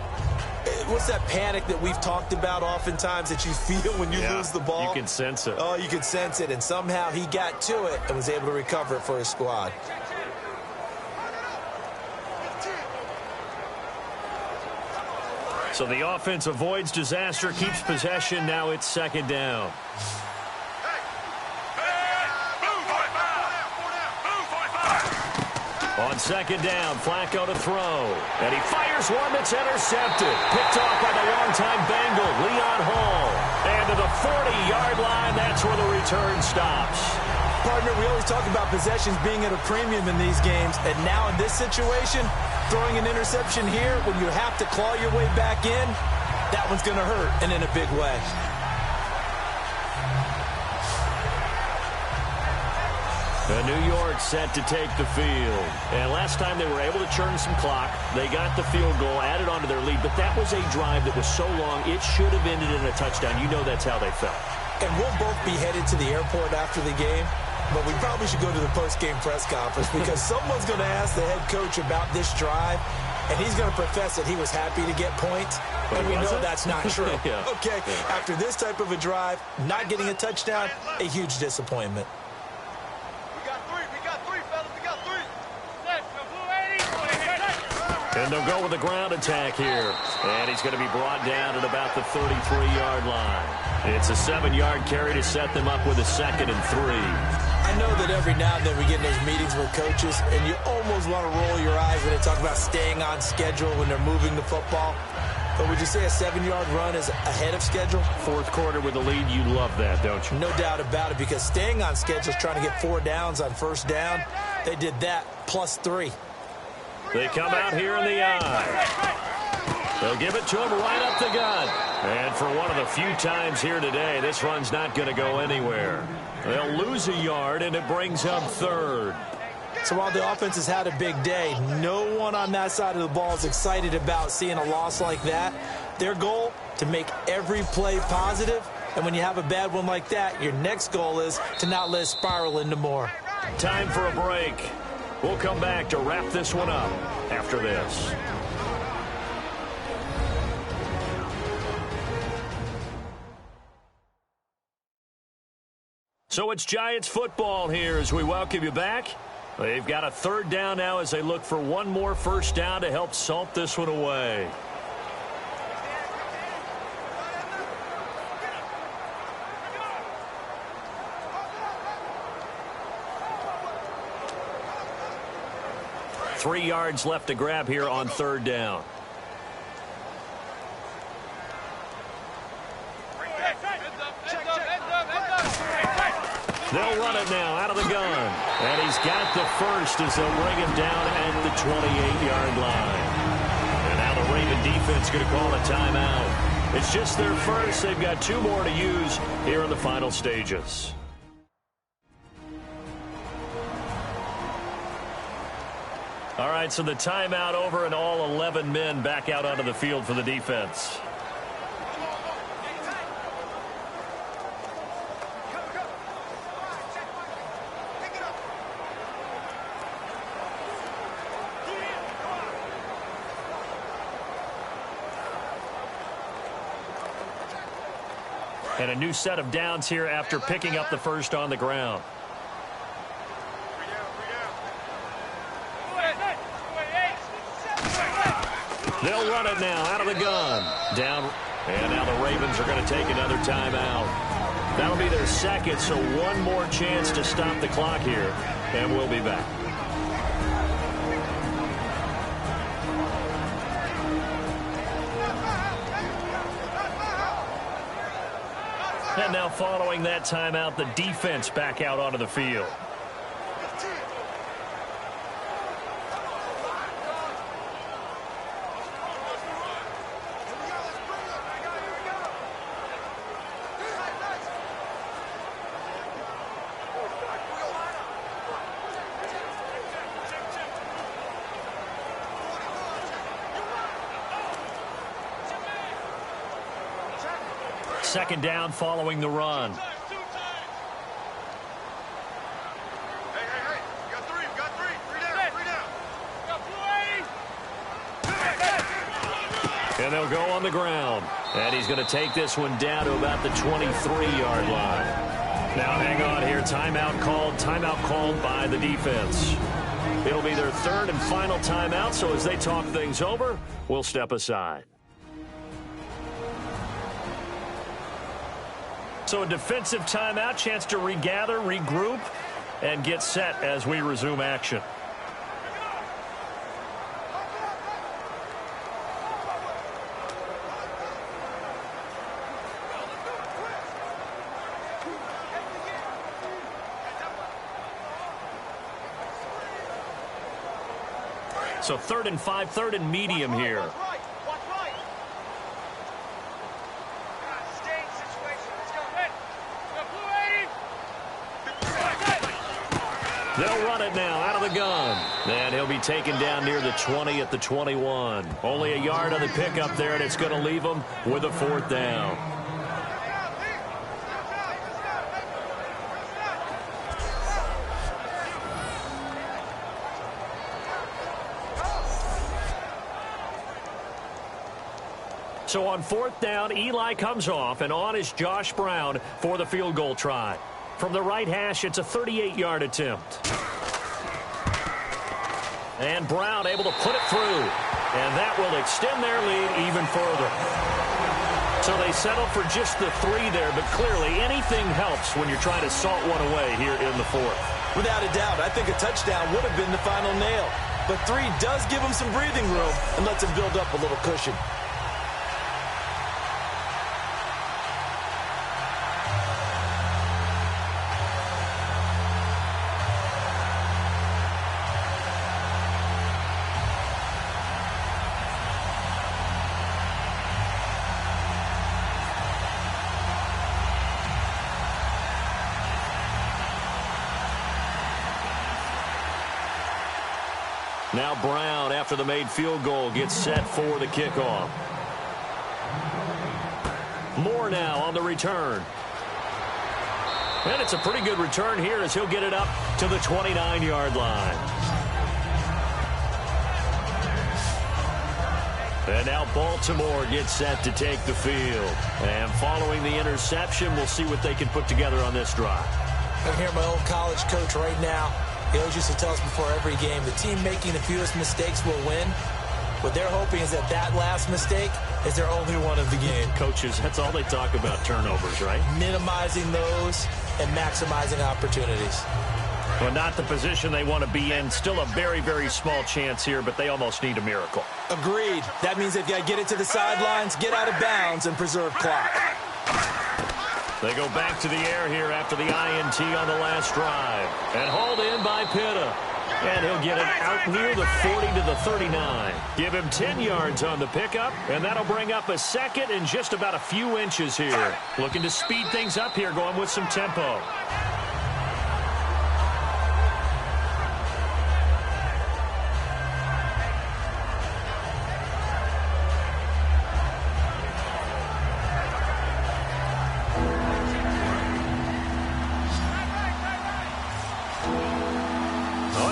What's that panic that we've talked about oftentimes that you feel when you lose the ball? You can sense it. Oh, you can sense it, and somehow he got to it and was able to recover it for his squad. So the offense avoids disaster, keeps possession. Now it's 2nd down. On second down, Flacco to throw. And he fires one that's intercepted. Picked off by the longtime Bengal, Leon Hall. And to the 40-yard line, that's where the return stops. Partner, we always talk about possessions being at a premium in these games. And now in this situation, throwing an interception here when you have to claw your way back in, that one's going to hurt, and in a big way. New York set to take the field. And last time they were able to churn some clock. They got the field goal, added on to their lead. But that was a drive that was so long, it should have ended in a touchdown. You know that's how they felt. And we'll both be headed to the airport after the game. But we probably should go to the post-game press conference because someone's going to ask the head coach about this drive. And he's going to profess that he was happy to get points. And we know that's not true. Yeah. Okay, yeah. After this type of a drive, not getting a touchdown, a huge disappointment. And they'll go with the ground attack here. And he's going to be brought down at about the 33-yard line. It's a 7-yard carry to set them up with a 2nd and 3. I know that every now and then we get in those meetings with coaches, and you almost want to roll your eyes when they talk about staying on schedule when they're moving the football. But would you say a 7-yard run is ahead of schedule? Fourth quarter with the lead, you love that, don't you? No doubt about it, because staying on schedule is trying to get 4 downs on first down. They did that plus 3. They come out here in the eye. They'll give it to him right up the gut. And for one of the few times here today, this run's not going to go anywhere. They'll lose a yard, and it brings up 3rd. So while the offense has had a big day, no one on that side of the ball is excited about seeing a loss like that. Their goal, to make every play positive. And when you have a bad one like that, your next goal is to not let it spiral into more. Time for a break. We'll come back to wrap this one up after this. So it's Giants football here as we welcome you back. They've got a 3rd down now as they look for one more first down to help salt this one away. Three yards left to grab here on 3rd down. They'll run it now out of the gun. And he's got the first as they'll bring him down at the 28-yard line. And now the Raven defense going to call a timeout. It's just their first. They've got 2 more to use here in the final stages. All right, so the timeout over and all 11 men back out onto the field for the defense. And a new set of downs here after picking up the first on the ground. They'll run it now out of the gun. Down. And now the Ravens are going to take another timeout. That'll be their 2nd, so one more chance to stop the clock here. And we'll be back. And now following that timeout, the defense back out onto the field. Second down following the run. Hey, you got three. Three down. And they'll go on the ground. And he's going to take this one down to about the 23-yard line. Now hang on here. Timeout called by the defense. It'll be their 3rd and final timeout, so as they talk things over, we'll step aside. So a defensive timeout, chance to regather, regroup, and get set as we resume action. So 3rd and 5, 3rd and medium here. Watch right. Staying situation. Let's go. They'll run it now out of the gun. And he'll be taken down near the 20 at the 21. Only a yard on the pickup there, and it's going to leave them with a 4th down. So on 4th down, Eli comes off, and on is Josh Brown for the field goal try. From the right hash, it's a 38-yard attempt. And Brown able to put it through. And that will extend their lead even further. So they settle for just the 3 there, but clearly anything helps when you're trying to salt one away here in the 4th. Without a doubt, I think a touchdown would have been the final nail. But 3 does give them some breathing room and lets them build up a little cushion. Now Brown, after the made field goal, gets set for the kickoff. Moore now on the return. And it's a pretty good return here as he'll get it up to the 29-yard line. And now Baltimore gets set to take the field. And following the interception, we'll see what they can put together on this drive. I can hear my old college coach right now. He always used to tell us before every game, the team making the fewest mistakes will win. What they're hoping is that that last mistake is their only one of the game. Coaches, that's all they talk about, turnovers, right? Minimizing those and maximizing opportunities. Well, not the position they want to be in. Still a very, very small chance here, but they almost need a miracle. Agreed. That means they've got to get it to the sidelines, get out of bounds, and preserve clock. They go back to the air here after the INT on the last drive. And hauled in by Pitta. And he'll get it out near the 40 to the 39. Give him 10 yards on the pickup, and that'll bring up a 2nd and just about a few inches here. Looking to speed things up here, going with some tempo.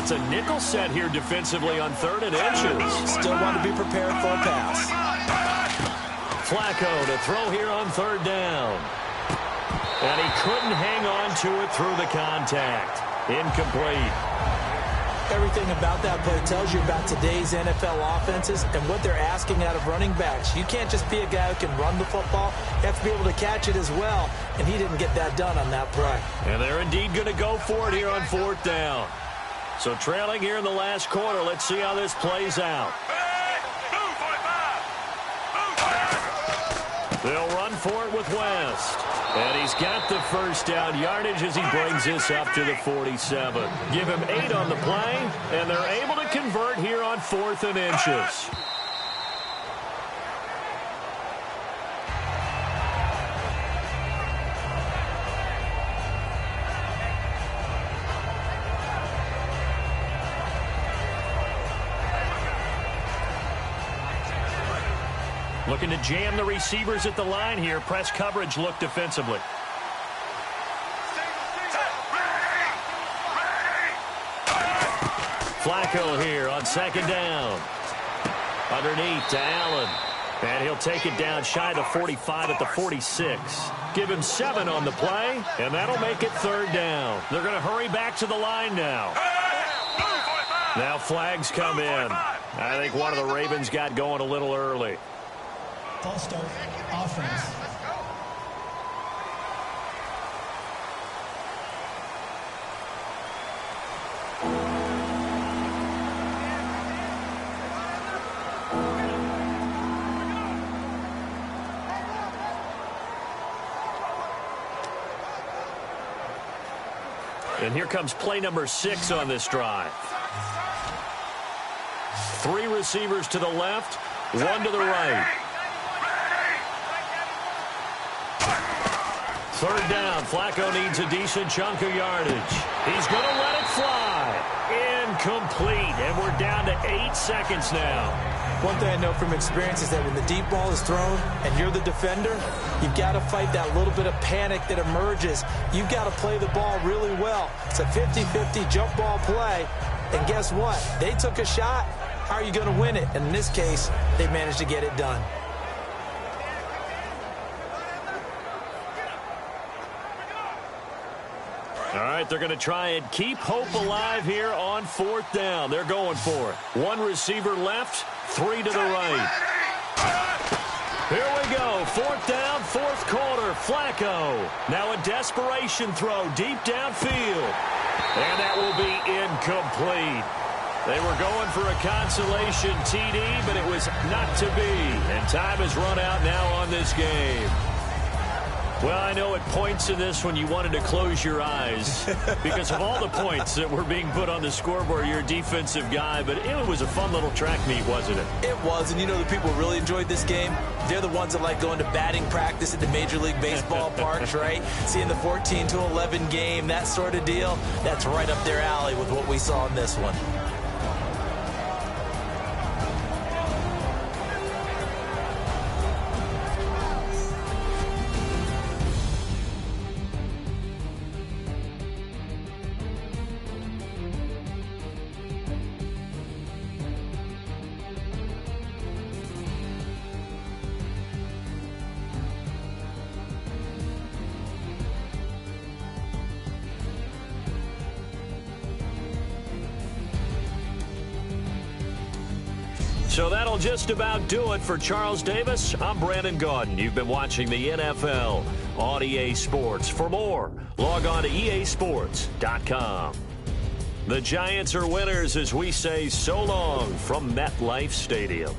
It's a nickel set here defensively on 3rd and inches. Still want to be prepared for a pass. Flacco to throw here on 3rd down. And he couldn't hang on to it through the contact. Incomplete. Everything about that play tells you about today's NFL offenses and what they're asking out of running backs. You can't just be a guy who can run the football. You have to be able to catch it as well. And he didn't get that done on that play. And they're indeed going to go for it here on 4th down. So trailing here in the last quarter, let's see how this plays out. They'll run for it with West. And he's got the 1st down yardage as he brings this up to the 47. Give him 8 on the play, and they're able to convert here on 4th and inches. Looking to jam the receivers at the line here. Press coverage look defensively. Flacco here on 2nd down. Underneath to Allen. And he'll take it down shy of 45 at the 46. Give him 7 on the play, and that'll make it 3rd down. They're going to hurry back to the line now. Now flags come in. I think one of the Ravens got going a little early. False start, offense. And here comes play number 6 on this drive. 3 receivers to the left, 1 to the right. 3rd down. Flacco needs a decent chunk of yardage. He's going to let it fly. Incomplete. And we're down to 8 seconds now. One thing I know from experience is that when the deep ball is thrown and you're the defender, you've got to fight that little bit of panic that emerges. You've got to play the ball really well. It's a 50-50 jump ball play. And guess what? They took a shot. How are you going to win it? And in this case, they managed to get it done. All right, they're going to try and keep hope alive here on 4th down. They're going for it. 1 receiver left, 3 to the right. Here we go. 4th down, 4th quarter. Flacco. Now a desperation throw deep downfield. And that will be incomplete. They were going for a consolation TD, but it was not to be. And time has run out now on this game. Well, I know at points in this when you wanted to close your eyes because of all the points that were being put on the scoreboard. You're a defensive guy, but it was a fun little track meet, wasn't it? It was, and you know the people really enjoyed this game? They're the ones that like going to batting practice at the Major League Baseball parks, right? Seeing the 14-11 game, that sort of deal, that's right up their alley with what we saw in this one. So that'll just about do it for Charles Davis. I'm Brandon Gaudin. You've been watching the NFL on EA Sports. For more, log on to easports.com. The Giants are winners as we say so long from MetLife Stadium.